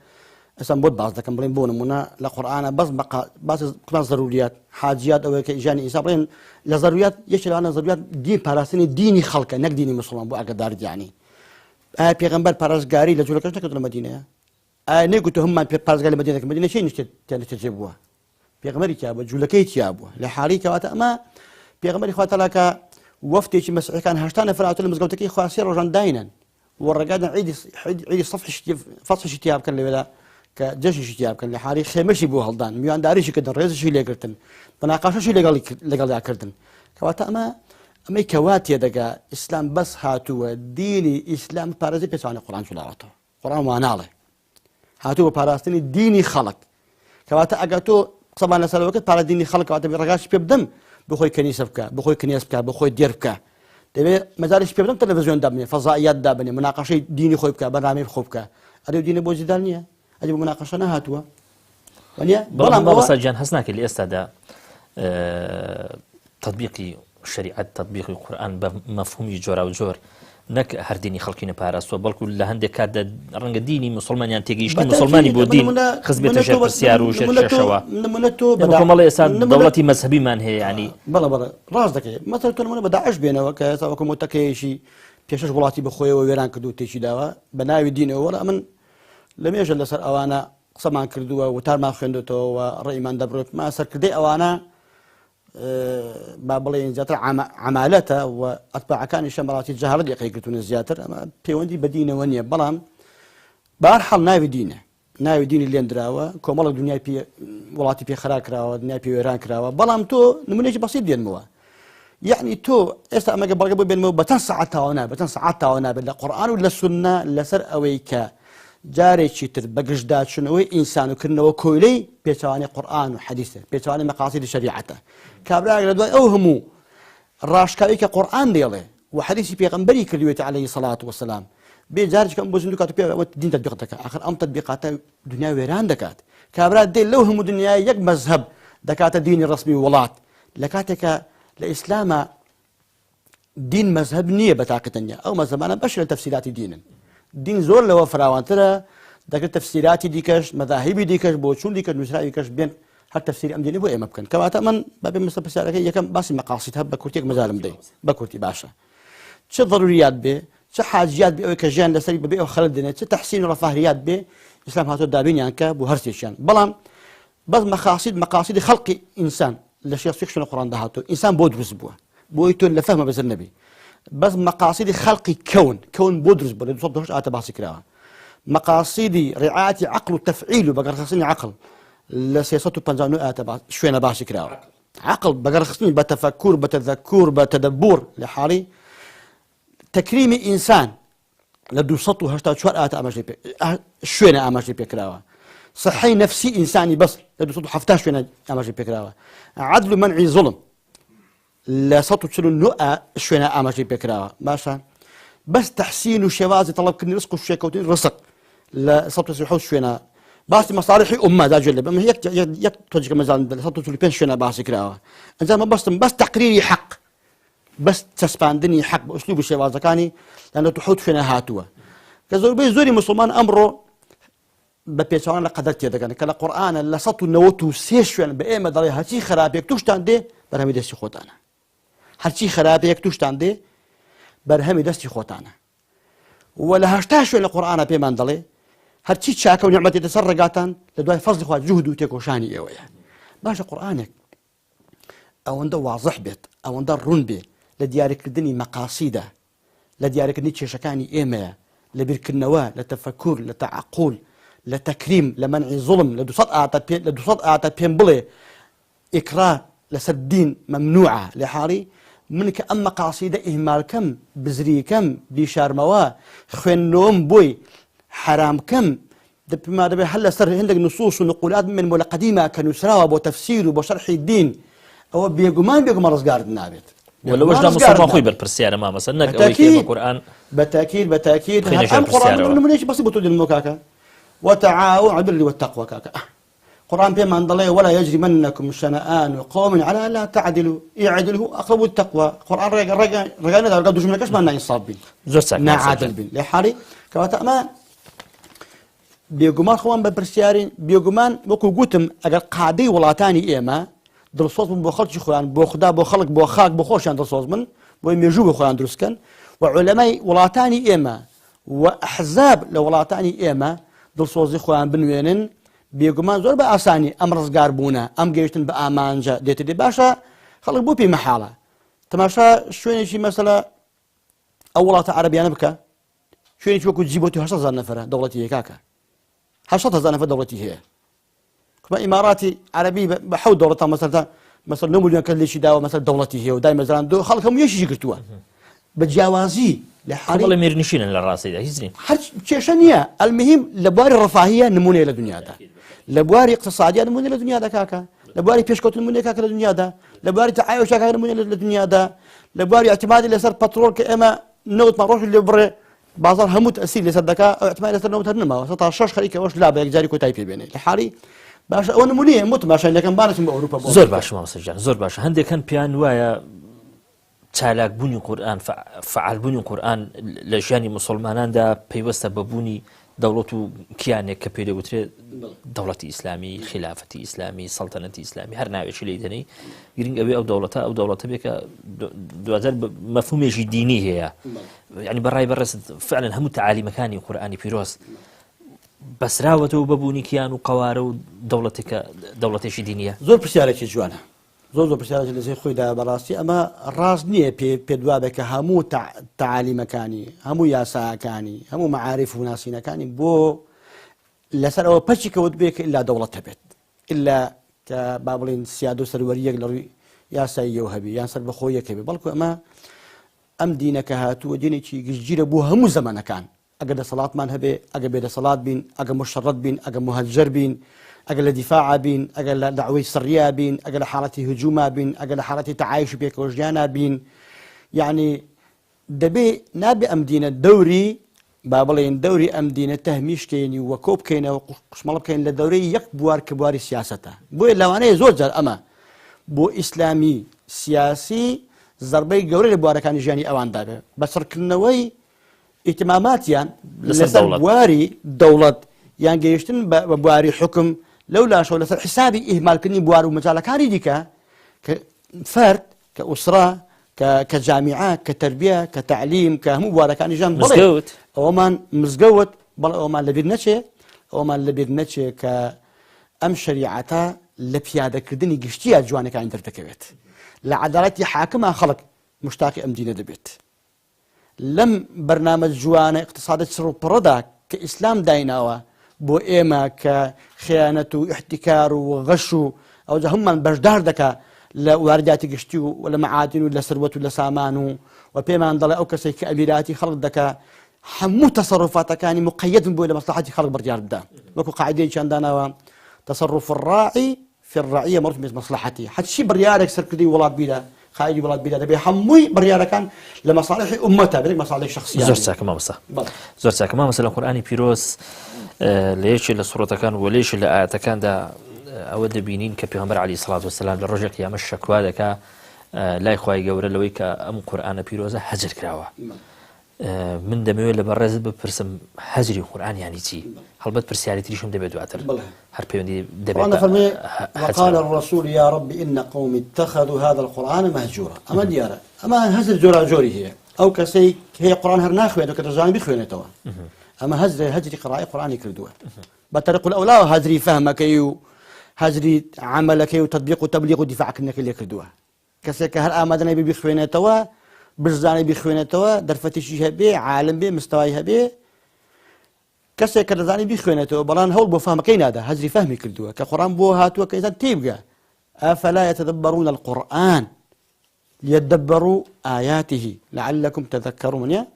اسم بود بعض ذاك بلين بون منا لقرآن بس بقى بس كمان ضروريات حاجيات أو كإجاني إنسان لضروريات يشيل أنا ضروريات دين باراسني ديني خلقه نك ديني مسلم بو أقدار يعني بيغمبر باراس جاري لجولك إيش نكتب المدينة نيجوا هم باراس جاري المدينة شيء نشتى تجيبوها بيغمبر يجابوا جولك يجابوا لحالي كواتا ما بيغمبر إخوات لك وفتي شيء مسيحي كان هشتان فرعت المزقوتك إخواسير رجال داينا والرجال عيد فصل شتياب كان اللي كجيش شتياب كان لحالي خمشي بو هالدان ميان داريش كدن رئيس شي ليكرتن بناقاش شي لقال كردن كواتا ما كواتي دقا اسلام بس هاتوا ديني اسلام بارازي بيساني قران شلارته قران واناله هاتوا باراستني ديني خلق كواتا اجاتو صبانا سلوكت بارا ديني خلق كواتا برغاش بيبدم بخوي كنيسه بكا بخوي كنيسه بكا بخوي دير بكا دبي مزارش بيبدم تلفزيون دابني فضائيات دابني مناقشه ديني خوي بكا برنامج خوي بكا ادو ديني بوزيدالنيه أجيب مناقشة هاتوا والله بس الجان حسناك اللي استدعى تطبيق الشريعة تطبيق القرآن بمفهوم جورا وجور نك هرديني خلقين باراس وبالكل لهندك كاد رنج ديني مسلمان يعني تيجيش مسلماني بودين خزبة تجار السيار وشر شوا نمكم الله يسعد دولتي مذهبي من هي يعني بلا راسك مثلا تقول بدا عش بينه وكذا وكمتكيشي بيشش غلطي بخوي ويران كدو تيجي دوا بناوي دينه ولا من لم يجل لسر أوانا صمان كردوا وتار ما خندته ورأي من دبرت ما سر كردي أوانا بابلين زياتر عمالته وأتباع كان الشمرات الجهرة دي قيقتون الزياتر أما بيوندي بدينة ونية بلام بارحل ناوي دينه اللي اندراوا كومال الدنيا بي ولاتي بي خراك راوا الدنيا بي ويران كراوا بلام تو نمونيش بسيط دين موا يعني تو اسا ما قبل بين مو بتنسعتها ونا بالقرآن ولا السنة لسر أويكا جاري شتر بقجدات شنو إنسان وكنا وكولي بيتواني قرآن وحديثه بيتواني مقاصد شريعته كابلا يقولوا أوهموا الراشكاويك قرآن دياله وحديث بيغمبري كريوت عليه الصلاة والسلام بيجارج كم بوزندو كاتو بيا دين تطبيقتك آخر أم تطبيقات دنيا ويران دكات كابلا دي لوهم دنيا يك مذهب دكات الدين الرسمي ولات لكاتك الإسلام دين مذهب نية بتاقتنيا أو مذهب أنا بشر تفسيرات دينا دين زور لو فراوان ترى ذاك التفسيرات ديكش مذاهبي ديكش بوشون ديكش نسرائي ديكش بين حتى تفسير أمديني بو ممكن كما تمن باب مصطفى سالك يكم بس مقاصدها بكورتيك مزالم دي بكورتي باشا شو ضروريات به شو حاجيات به كجان لسري به أو خلد دينه شو تحسين رفاهيات به إسلام هاتو دابين يعني كاب وهرسيشان بلام بس مقاصد خلق إنسان لشيء شنو القرآن ده هاتو إنسان بودرس بوه بويتون لفهمه بس النبي بس مقاصد خلق كون بودرس بده صدقش باسي كراها مقاصد رعاية عقل وتفعيله بقى رخصني عقل لسياسته بنزانو شوينا باسي كراها عقل بقى رخصني بتفكر بتذكر بتدبر لحالي تكريم إنسان لدو سطو هشتا شوار أماجي شوينا أماجي بكراها صحي نفسي إنساني بس لدو سطو حفتها شوينا أماجي بكراها عدل منعي ظلم لا سطو تشلو النقى شوينا أماجي بكراها باشا بس تحسين وشوازي طلب كني رزق الشيكوتين رزق لا سطو سيحوش شوينا باسی مصالحی ئومە دا جێ لێ بم یەک تۆجیکە مەزان 135 شوێنە باسی کراوە ئەنجام مەبەستم بەس تەقریری حەق بەس چەسپاندنی حەق بە ئوسلوب شێوازەکانی لەنە تو حوت شوێنە هاتووە کە زۆربەی مسلمان ئەمڕۆ بە پێچوان لە قەدەر تێدەگەن کە لە قورئانە لە 193 شوێن بە ئێمە دەڵێ هەرچی خراپێک توشتان دێ بەرهەمی دەستی خۆتانە هەرچی خراپێک توشتان دێ بەرهەمی دەستی خۆتانە و لە 80 شوێن لە قورئانە پێمان دەڵێ هەرچی چاکە و نیعمەتی دەسەر ڕێگاتان لە دوای فەزلی خوا جوهد و تێکۆشانی ئێوەیە باشە قورئانێک ئەوەندە واضح بێت ئەوەندە ڕوون بێ لە دیاریکردنی مەقاسیدە لە دیاریکردنی کێشەکانی ئێمەیە لە بیرکردنەوە لە تەفەکوور لە تەعەقول لە تەکریم لە مەنعی زوڵم لە 200 ئاتە پێم بڵێ ئیکراه لەسەر دین مەمنوعە لێ حاڵی من کە ئەم مەقاسیدە ئیهمالکەم بزریکەم بیشارمەوە خوێندنەوەم بۆی حرامکەم دەپێما دەبێت هەر لەسەر هەندێک نصوص و نقولات من بۆ لە قەدیما کە نووسراوە بۆ تەفسیر و بۆ شەرحی دین ئەوە بێگومان بێگومان ڕزگارت نابێت ولەوەشدا مسلمان خۆی بەرپرسیارە مامەسە نەک ئەوەی کە بە قورئان بەتاکید ئەم قورئان نمونەیەکی بەسیط بۆ تۆ دێنمەوە کاکە وتعاونوا على البر والتقوى كاكا قرآن بما ضلي ولا يجرمنكم شنآن قوم على لا تعدلوا اعدلوا اقرب التقوى قرآن رجعنا ده قد جمله كاش ما نصاب بين نعادل بين لحالي كواتا ما بيغمان خوان ببرسيارين بيغمان وكو قوتم اگر قادي ولاتاني ايما درسوس من بخلق خوان بو خدا بو خلق بو خاك بو خوشان درسوس من بو يميجو خوان درسكن وعلماء ولاتاني ايما واحزاب لولاتاني ايما دڵسۆزی خۆیان بنوێنن بێگومان زۆر بە ئاسانی ئەم ڕزگار بوونە ئەم گەیشتن بە ئامانجە دێتە دێ باشە خەڵک بۆ پێی مەحاڵە تەماشا شوێنێکی مەسەلە ئەو وڵاتە عەرەبیانە بکە شوێنێکی وەکو جیبۆتی 800,000 نەفەرە دەوڵەتی هەیە کاکە 800,000 نەفەر دەوڵەتی هەیە کما ئیماراتی عەرەبی بە حەوت دەوڵەتە مەسەل 9 ملیۆن کەس لێکی داوە مەسەل دەوڵەتی هەیە و دای مەزران دو خەڵک هەموو یەکیشی کردووە بە جیاوازی لە حاڵی میرنشینن لە ڕاستیدا هیچ نین هەر کێشە نییە ئەلمهم لە بواری ڕەفاهیە نمونەیە لە دنیادا لە بواری اقتصادیە نمونە لە دنیادا کاکە لە بواری پێشکەوتن نمونەیە کاکە لە دنیادا لە بواری تەعایشا کاکە نمونە لە دنیادا لە بواری اعتمادی لەسەر پەترۆڵ کە ئێمە نەوتمان ڕۆژ لێ بڕێ بازار هەموو تەسیر لەسەر دەکا ئەو اعتمادی لەسەر نەوت هەر نەماوە تا 6 خەریکەوەش لا بە یەکجاری کۆتایی پێبێنێ لە حاڵی باشە ئەوە نمونەیە متماشایەکەم بانەچین بە ئەوروپا زۆر باشە مامۆستاجان زۆر باشە هەندێکان پیان وایە چالاکبوونی قورئان فعالبوونی قورئان لە ژیانی مسلماناندا پەیوەستە بەبوونی دەوڵەت و کیانێک کە پێ دەوترێت دەوڵەتی ئیسلامی خلافەتی ئیسلامی سەڵتەنەتی ئیسلامی هەر ناوێکی لێی دەنێ گرنگ ئەوێ ئەو دەوڵەتە بێ کە دواتر مەفهومێکی دینی هەیە یعنی بەڕای بەڕێست فعلا هەموو تەعالیمەکانی قورئانی پیرۆز بەسراوەتەوە بەبوونی کیان و قەوارە و دەوڵەتێکی دینیە زۆر پرسیارێکی جوانە زۆر پرسیارێکی لەسەر خۆیدا بەڕاستی ئەمە ڕاست نییە پێدوابێ کە هەموو تەعالیمەکانی هەموو یاساکانی هەموو مەعارف و ناسینەکانی بۆ لەسەر ئەوە پەچی کەوت بێ کە ئیلا دەوڵەت هەبێت ئیلا کە با بڵێن سیاد و سەروەریەک لە ڕووی یاسایی ئەو هەبێ یان سەربەخۆیەک هەبێ بەڵکو ئەم دینە کە هاتووە دینێکی گشتگیرە بۆ هەموو زەمانەکان ئەگەر دەسەڵاتمان هەبێ ئەگەر بێدەسەڵات بین ئەگەر مشەڕەت بین ئەگەر مهەجەر بین ئەگەر لە دیفاع بین ئەگەر لە داوای سڕیا بین ئەگەر لە حاڵەتی هجووما بین ئەگەر لە حاڵەتی تەعایش و پێکەوەژیانە بین یعنی دەبێ نابێ ئەم دینە دەوری با بڵێن دەوری ئەم دینە تەهمیشکەینی وە کۆ بکەینەوە قوشمەڵە بکەین لە دەورەی یەک بوار کە بواری سیاسەتە بۆیە لەوانەیە زۆر جار ئەمە بۆ ئیسلامی سیاسی زەربەی گەورەی لە بوارەکانی ژیانی ئەواندا بێ بەسەرکردنەوەی ئیتماماتیان لەسەر بواری دەوڵەت یان گەیشتن بە بواری حکم لەو لاشەوە لەسەر حسابی ئیهمالکردنی بوار و مەجاڵەکانی دیکە کە فەرد کە ئوسرە کە جامیعە کە تەربیە کە تەعلیم کە هەموو بوارەکانی ژیان بڵێ ئەوەمان مزگەوت بەڵێ ئەومان لەبیر نەچێ کە ئەم شەریعەتە لە پیادەکردنی گشتیە جوانەکانی دەردەکەوێت لە عەدالەتی حاکمە خەڵک مشتاقی ئەم دینە دەبێت لەم بەرنامە جوانە اقتصادە چڕوپڕەدا کە ئیسلام دایناوە بۆ ئێمە کە خیانەت و احتیکار و غەش و ئەوجا هەمومان بەشدار دەکا لە وارداتی گشتی و لە مەعادین و لە سەروەت و لە سامان و پێمان دەڵێ ئەو کەسێک کە ئەمیراتی خەڵک دەکا هەموو تەسەڕوفاتەکانی مقەیەدن بۆی لە مەسلحەتی خەڵک بڕیار بدە وەکو قاعیدەیەکیان داناوە تەسەڕوف الراعی في الرعية مرت بمصلحتي حتى شي بريارك سركدي ولاد بيدا خارجي ولاد بيدا دبي حموي بريارك لمصالح امتها بدك مصالح شخصيه زۆر چاکە مامۆستا زۆر چاکە مامۆستا لە قورئانی پیرۆز ليش لسورة كان وليش لآيات كان دا أود بينين كبيغمبر عليه الصلاة والسلام للرجل قيام الشكوى ذاك لا يخوي جورا لويك أم قرآن بيروزة حجر كراوة من دموي لبرز ببرسم حجر قرآن يعني تي هل بد برسيالي تريشم دبي دواتر هر بيوندي دبي وقال الرسول يا رب إن قوم اتخذوا هذا القرآن مهجورا أما ديارة أما هزر جورا جوري هي أو كسي هي قرآن هرناخوي دو كترجاني بخوينة توا أما هجري قراءة قرآن يكردوه بطريق الأولى هجري فهمك يو هجري عملك يو تطبيق وتبليغ ودفاعك إنك اللي يكردوه كسيك هر آمدنا بخوينة توا برزاني بخوينة توا درفتشي هبي عالم بي مستواي هبي كسيك رزاني بخوينة توا بلان هول بو فهمك أين هذا هجري فهمي كردوه كقرآن بو هاتوا كيزان تيبقى أفلا يتدبرون القرآن ليدبروا آياته لعلكم تذكرون يا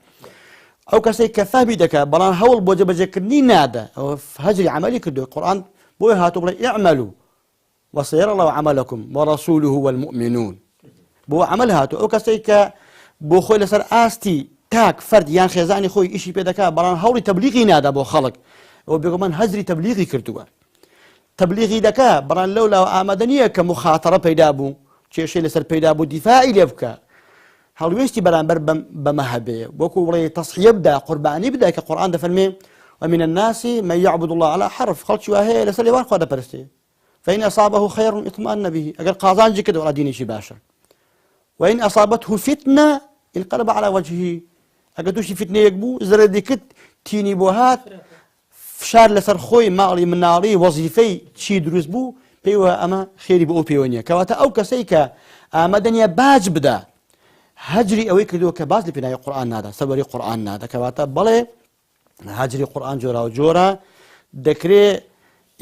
أو كسي كفاهي دكا بلان هول بوجه بجكني نادا أو هجري عملي كدو القرآن بو هاتوا بلا اعملوا وسيرى الله عملكم ورسوله والمؤمنون بو عمل هاتوا أو كسي بو خوي لسر آستي تاك فرد يان خيزاني خوي إشي بيدكا بلان هولي تبليغي نادا بو خلق وبيقول من هجري تبليغي كردوا تبليغي دكا بلان لولا آمدنية كمخاطرة بيدابو شيء لسر بيدابو دفاعي ليبكا هەڵوێستی بەرامبەر بەمە هەبێ وەکو بڵێ تەصحیە بدا قوربانی بدا کە قورئان دەفەرمێ ومن الناس من يعبد الله على حرف خەڵکی وا هەیە لەسەر لێوان خوا دەپەرستێ فإن أصابه خير اطمأن به ئەگەر قازانجی کرد وڵا دینێکی باشە وإن أصابته فتنة انقلب على وجهه ئەگەر تووشی فتنەیەک بوو زەرەردی کرد تینی بۆ هات فشار لەسەر خۆی ماڵی مناڵی وەزیفەی چی دروست بوو پێی وایە ئەمە خێری بۆ ئەو پێوە نییە کەواتە ئەو کەسەی کە ئامادەنیە باج بدا هجري أوي كدو كباز لبناء القرآن هذا سبري قرآن هذا كواتا بله هجري قرآن جورا وجورا دكري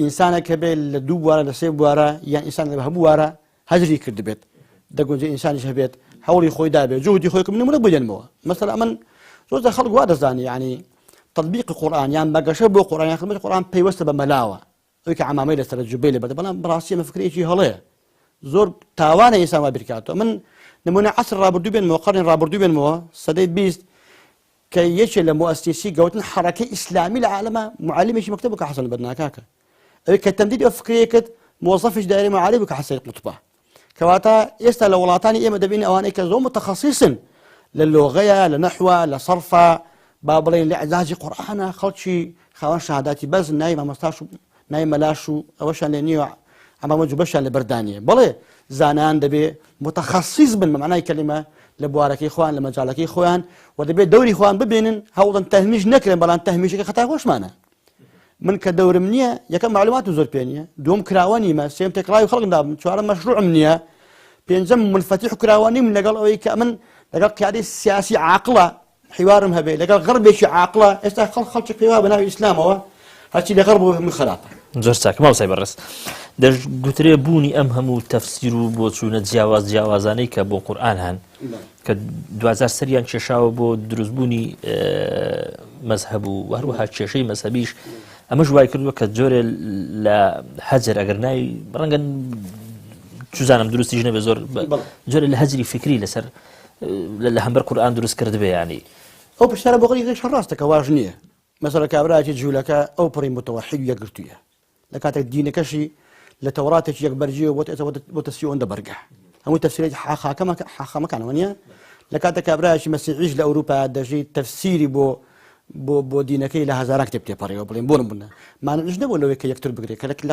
إنسان كبير لدو وارا لسيب وارا يعني إنسان لبهب وارا هجري كرد بيت دقون زي إنسان شهبيت حولي خوي دابي جهدي خويكم من منبو جنمو مثلا من زوجة خلق وارا زاني يعني تطبيق القرآن يعني بقى شبه القرآن يعني خدمة القرآن بيوسط بملاوة ويك عمامي لسر الجبيل بدأ بلا براسي ما فكري شيء هلا زور تاوانا إنسان ما بركاته من نمونه عصر رابردو بين مو قرن رابردو بين مو سديد بيست كي يشل مؤسسي قوتن حركة إسلامي العالم معلم شي مكتبك حسن بدناكاك كالتمديد أفكرية كت موظفش دائري معلمك حسن مطبع كواتا يستا لولاتاني إما دبين أواني كزو متخصص للغة لنحوة لصرفة بابلين لإعزاج قرآن خلشي خوان شهاداتي بز نايم مستاشو نايم ملاشو أوشان لنيو عما موجو بشان لبردانية بلي زانان دبي متخصص بالمعنى كلمة لبوارك إخوان لمجالك إخوان ودبي دوري إخوان ببينن هوضا تهميش نكرم بلان تهميش خطأ خوش معنا من كدور منية يكم معلومات وزور بينية دوم كراواني ما سيم تكراي وخلق داب شو مشروع منية بينزم منفتح كراواني من لقال أوي كأمن لقال قيادة سياسي عاقلة حوارهم هبي لقال غربي شي عاقلة استا خلق حوار بناء الإسلام هو هالشي اللي غربه من خلاطه زۆر ما وسای بەڕست دەگوترێ بوونی ئەم هەموو تەفسیر و بۆ چوونە جیاوازانەی کە بۆ قورئان هەن کە 2000 سەریان کێشاوە بۆ دروستبوونی مەزهەب و هەروەها کێشەی مەزهەبیش ئەمەش وای کردووە کە جۆرێ لە هەجر ئەگەر ناوی ڕەنگە چوزانم درستیش نەبێ زۆر جۆرێ لە هەجری فکری لەسەر لە هەمبەر قورئان دروست کردبێ یعنی ئەو پشتارە بۆ غەڵی ڕاستەکە واژ نییە مثلا كابراجي جولك أو بري متوحد يقرتويا لكاتك دين كشي لتوراتك يقبرجي وتسيو عند برجع هم تفسير حاخا مكان ونيا لكاتك كابراجي مسيحيش لأوروبا دجي تفسيري بو دينك إلى هزارك تبتي بري وبلين بون ما نجنا ولا ويك يكتر بقري لكن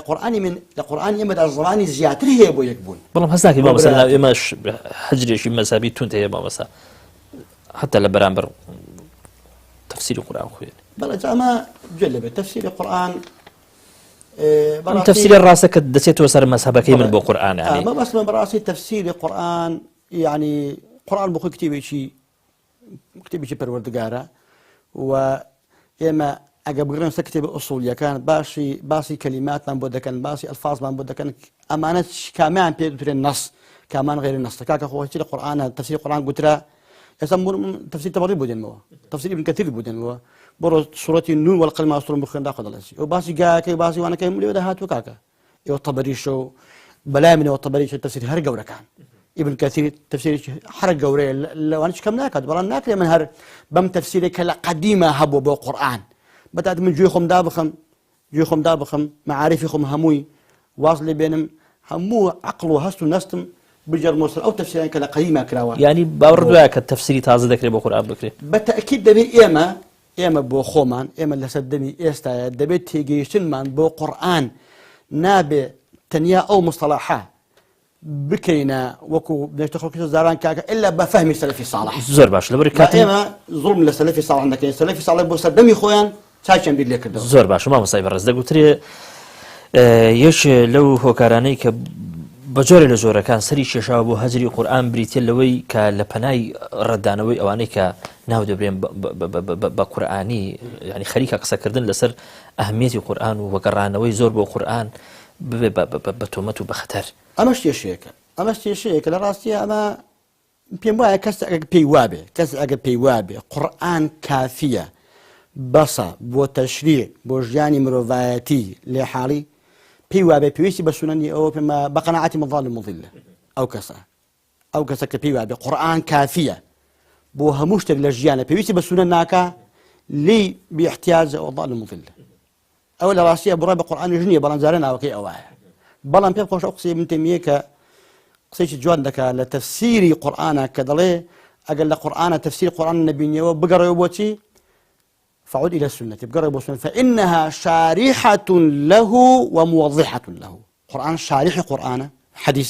القرآن يمد الزماني زيادة هي بو يكبون والله حسناك ما مثلا إماش حجري شيء مسابي تونت هي ما مثلا حتى لبرامبر تفسير القرآن خويا بلا زعما جلبه تفسير القرآن تفسير الراسك دسيت وصار مذهبك من بو قرآن يعني ما بس من براسي تفسير القرآن يعني قرآن بخو كتيبي شي پروردگارا و اما اجا بقرن سكتب اصول كان باسي كلمات من بود كان باسي الفاظ من بود كان امانه كمان بيدر النص كمان غير النص كاك هو القرآن تفسير القرآن قترا يسمون تفسير تبري بودن هو تفسير ابن كثير بودن هو برو سورة النون والقلم أسطر بخير داخل الله وباسي جاك وباسي وانا كيم لي ودهات وكاكا الطبري شو بلا من الطبري شو تفسير هر جورا كان ابن كثير تفسير حرق جوري لو انا كم ناكد برا ناكل من هر بم تفسير كلا قديمة هبوا بالقرآن بدأت من جويخم دابخم جوخم دابخم معارفكم هموي واصل بينهم همو عقل وهست ونستم بجر مرسل او تفسيرين كلا قديمه كلاوه يعني باوردوا كالتفسيري تازه ذكري بقرآن بكري بالتاكيد دبي اما بو خومان اما لسدمي استا دبي تيجيشن مان بو قران نابي تنيا او مصطلحات بكينا وكو بدنا تخرج زاران كاكا الا بفهم السلفي الصالح زور باش لبركات اما ظلم للسلفي الصالح عندك السلفي الصالح بو سدمي خويا چاچن بيد لك زور باش ما مصايب الرز دغوتري يش لو هوكاراني ك بجوري لجورا كان سري ششاو بو هجري قران بريتيل لوي كلبناي ردانوي اواني ك ناو دبرين بقراني يعني خليك قصه كردن لسر اهميه القران وقرانوي زور بو قران بتومته بخطر امشتي شيك لراسي اما بيموا كسر بيوابي قران كافيه بصا بو تشريع بو جاني مروفاتي لحالي بيوابي بيوسي بسنني او بما بقناعتي مظالم مضله او كسا بيوابي قران كافيه بو هموشتر لجيانا بيوسي بسنناكا لي باحتياج او ظالم مضله او لراسي براب قران جنيه بلان زارنا وكي اواه بلان بيبقى شو اقصي من تيميك قصيش جوان دك لتفسير قرآن كدلي أقل قرآن تفسير قرآن النبي وبقرأ يبوتي فعود إلى السنة بقرأ يبوتي فإنها شارحة له وموضحة له قرآن شارح قرآن حديث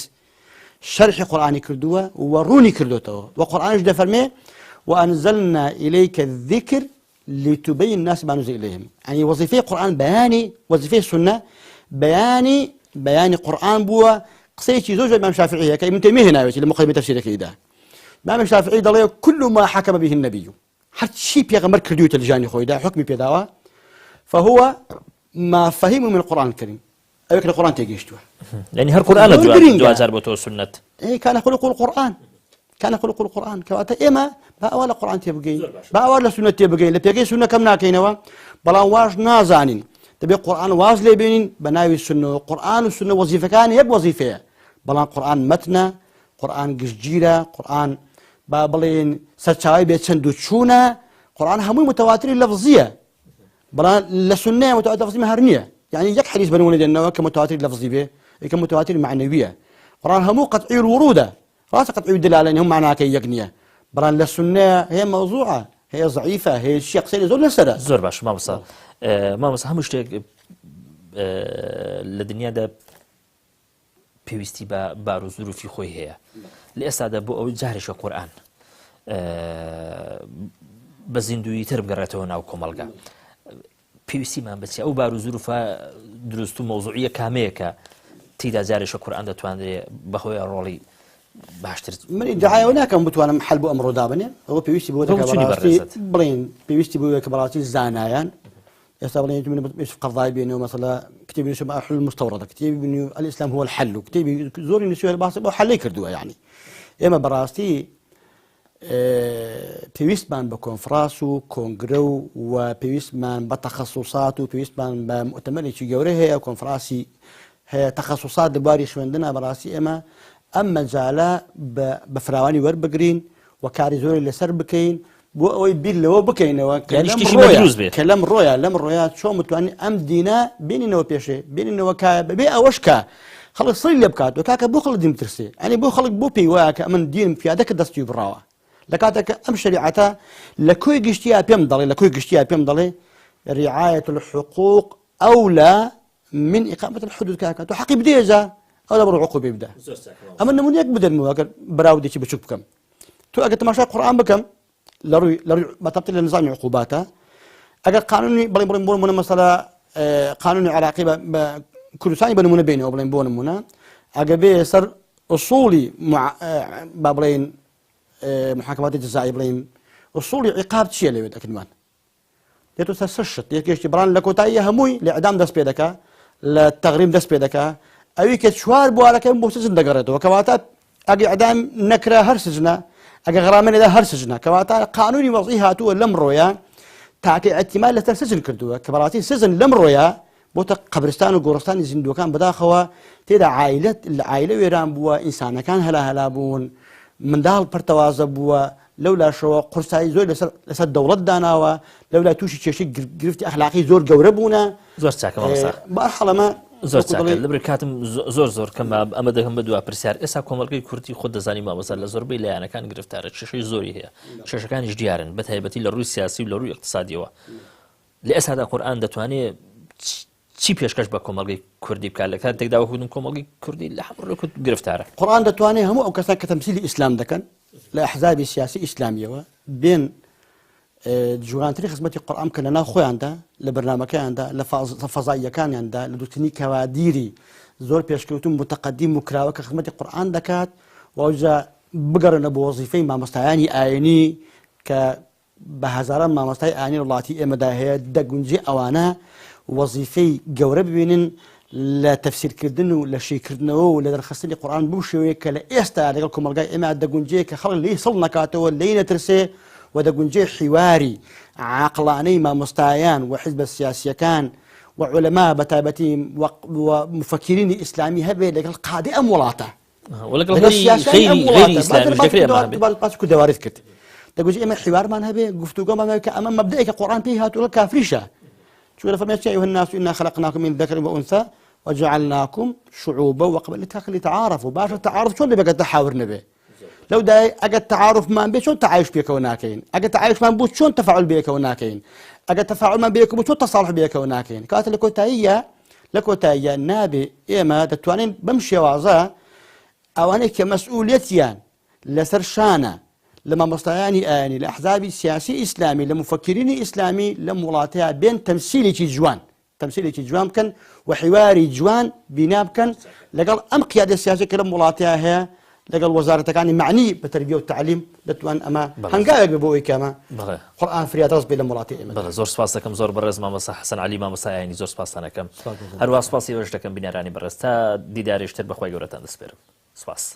شرح قرآن كردوه وروني كردوته وقرآن جدا فرمي وأنزلنا إليك الذكر لتبين الناس ما نزل إليهم يعني وظيفة قرآن بياني وظيفة السنة بياني قرآن بوا قصيتي زوج الإمام الشافعي كي من تيمية هنا لمقيم تفسيرك إذا الإمام الشافعي ضل كل ما حكم به النبي حتى شيء بيغمر كرديوت الجاني خوي ده حكمي بيداوا فهو ما فهمه من القرآن الكريم أيك القرآن تيجيشتوه يعني هر قرآن دعاء زربته السنة إيه كان خلق القرآن كواتا إما بأول القرآن تبقي بأول السنة تبقي لبيجي سنة كم ناكينوا بلا واش نازانين تبي قرآن واز لي بينين بناوي السنة قرآن والسنة وظيفة كان يب وظيفة بلا قرآن متنا قرآن جزجيرة قرآن بابلين ستشاوي بيتسندو تشونا قرآن همو متواتر لفظية بلا لسنة متواتر لفظية مهرنية يعني يك حديث بنون لأنه كمتواتر لفظية كمتواتر معنوية قرآن همو قطعي الورودة راس قطعي الدلالة هم معناها كي يقنية بلا لسنة هي موضوعة هي ضعيفة هي الشيء قصير زور نسرة زور باش ما بصا همش تيك لدنيا ده بيوستي بارو ظروفي خوي هي لأسعد أبو أو جهرش القرآن بزندوي ترب قرأته هنا وكمالجا بيوستي ما بس أو بارو ظروفها درستو موضوعية كامية تيدا جهرش القرآن ده توان بخوي الرولي باشتر من الدعاية هناك بتوانا محل بو أمر دابني هو بيوستي بو كبراتي بلين بيوستي بو كبراتي زانايان يستبلين من يوسف قضاي بينه مثلا كتير يوسف حلول المستوردة كتير إنه الإسلام هو الحل وكتير زور إنه سوى الباص حل يكردوها يعني إما براستي بيوست مان بكونفراسو كونغرو وبيوست مان بتخصصات وبيوست مان بمؤتمر يجوريه هي كونفراسي هي تخصصات دباري شو عندنا براستي أما جالا بفراواني وربقرين وكاري زوري اللي سر بكين بو اوي بيل لو بكينوا كلام رويا شو متواني ام دينا بيننا وبيشي بيننا وكا بي اوشكا خلص صير لبكات وكاكا بو خلق ديم ترسي يعني بو خلق بو بي واك من دين في هذاك دستي براوا لكاتك ام شريعتها لكوي قشتيها بيمضلي رعايه الحقوق اولى من اقامه الحدود كاكا تو حقي بديجا او برو عقوبه يبدا اما نمونيك بدل مواكر براودي تي بشوف بكم تو اجت ماشي القران بكم لروي ما تبطل النظام عقوباته اجل قانوني بلين مثلا قانوني عراقي كل ثاني بنمونه بينه وبلين بونمونه اجل بيسر اصولي مع بابلين محاكمات الجزائر بلين اصولي عقاب شيء اللي بدك كمان يتو تسشط يكيش بران لكوتايه هموي لاعدام دس بيدك للتغريم دس بيدك اويك شوار بوالك بوسجن دقرته وكواتات اجي اعدام نكره هرسجنا اجا غرامين اذا هرسجنا كواتا قانوني وضعيها تو لمرويا تاكي احتمال لتسجن كردوها كبراتي سجن لمرويا بوتا قبرستان وقورستان زندو كان بداخوا تيدا العائله ويران بوا انسان كان هلا بون من دال برتوازه بوا لولا شو قرصاي زور لسر دولت داناوا لولا توشي تشي گرفتي اخلاقي زور گوربونا زۆر چاکە مامۆستا مرحله ما زۆر چاکە لەبەر کاتم زۆر کەم ئەمە دەکەم بە دوای پرسیار ئێستا کۆمەڵگەی کورتی خۆت دەزانی مامۆستا لە زۆربەی لایەنەکان گرفتارە کێشەی زۆری هەیە کێشەکانیش دیارن بە تایبەتی لە ڕووی سیاسی و لە ڕووی اقتصادیەوە لە ئێستادا قورئان دەتوانێت چی پێشکەش بە کۆمەڵگەی کوردی بکات لە کاتێکدا وەکو کۆمەڵگەی کوردی لە هەموو ڕێکوت گرفتارە قورئان دەتوانێت هەموو ئەو کەسان کە تەمسیلی ئیسلام دەکەن لە ئەحزابی سیاسی ئیسلامیەوە بێن جوانترین خزمەتی قورئان کە لەناو خۆیاندا لە بەرنامەکەیاندا لە فەزاییەکانیاندا لە دوتنی کەوادیری زۆر پێشکەوتو متەقەدیم و کراوە کە خزمەتی قورئان دەکات وەجا بگەڕنە بۆ وەزیفەی مامۆستایانی ئاینی کە بە هەزاران مامۆستای ئاینی وڵاتی ئێمەدا هەیە دەگونجێ ئەوانە وەزیفەی گەورە ببینن لە تەفسیرکردن و لە شێکردنەوە و لە دەرخستنی قورئان بوو شێوەیە کە لە ئێستا لەگەڵ کۆمەلگای ئێمە دەگونجێ کە خەڵک لێی سڵ نەکاتەوە لێی نەترسێ ودەگونجێ حیواری عاقلانەی مامۆستایان و حیزبە سیاسیەکان و عولەما بە تایبەتی مفەکرینی ئیسلامی هەبێ لەگەڵ قادەی ئەم وڵاتە باسکو دەوارد کرد دەگوێت ئێمە حیوارمان هەبێ گفتوگۆمان هەبێ کە ئەمە مەبدەیەکە قورئان پێی هاتووە کافریشە چونکە فەرمێت يا أيها الناس إنا خلقناكم من ذكر وأنثى وجعلناكم شعوبا وقبائل لتعارفوا باش التعارف شلون بقى تحاور نبي لو داي اجت تعارف ما بين شلون تعايش بيك وناكين اجت تعايش ما بين شلون تفاعل بيك وناكين اجت تفاعل ما بيك وشلون تصالح بيك وناكين كانت لكوتايا نابي ايما دتوانين بمشي وعظا اواني كمسؤوليتيان لسرشانه لما مستعاني اني لاحزاب سياسي اسلامي لمفكرين اسلامي لمولاتها بين تمثيلي جوان كان وحواري جوان بناب كان لقال ام قياده السياسيه كلام مولاتها هي لقال وزاره كان معني بالتربيه والتعليم دتوان اما هنقايق ببوي كما قران فرياد رزبي لمولاتي بله زور سپاس دەکەم زۆر بەڕێز مامۆستا حەسەن عەلی مامۆستایانی زۆر سپاسان دەکەم هەروە سپاسی ئێوەش دەکەم بینەرانی بەڕێز تا دیدارێشتر بەخوای گەورەتان دەسپێرم سپاس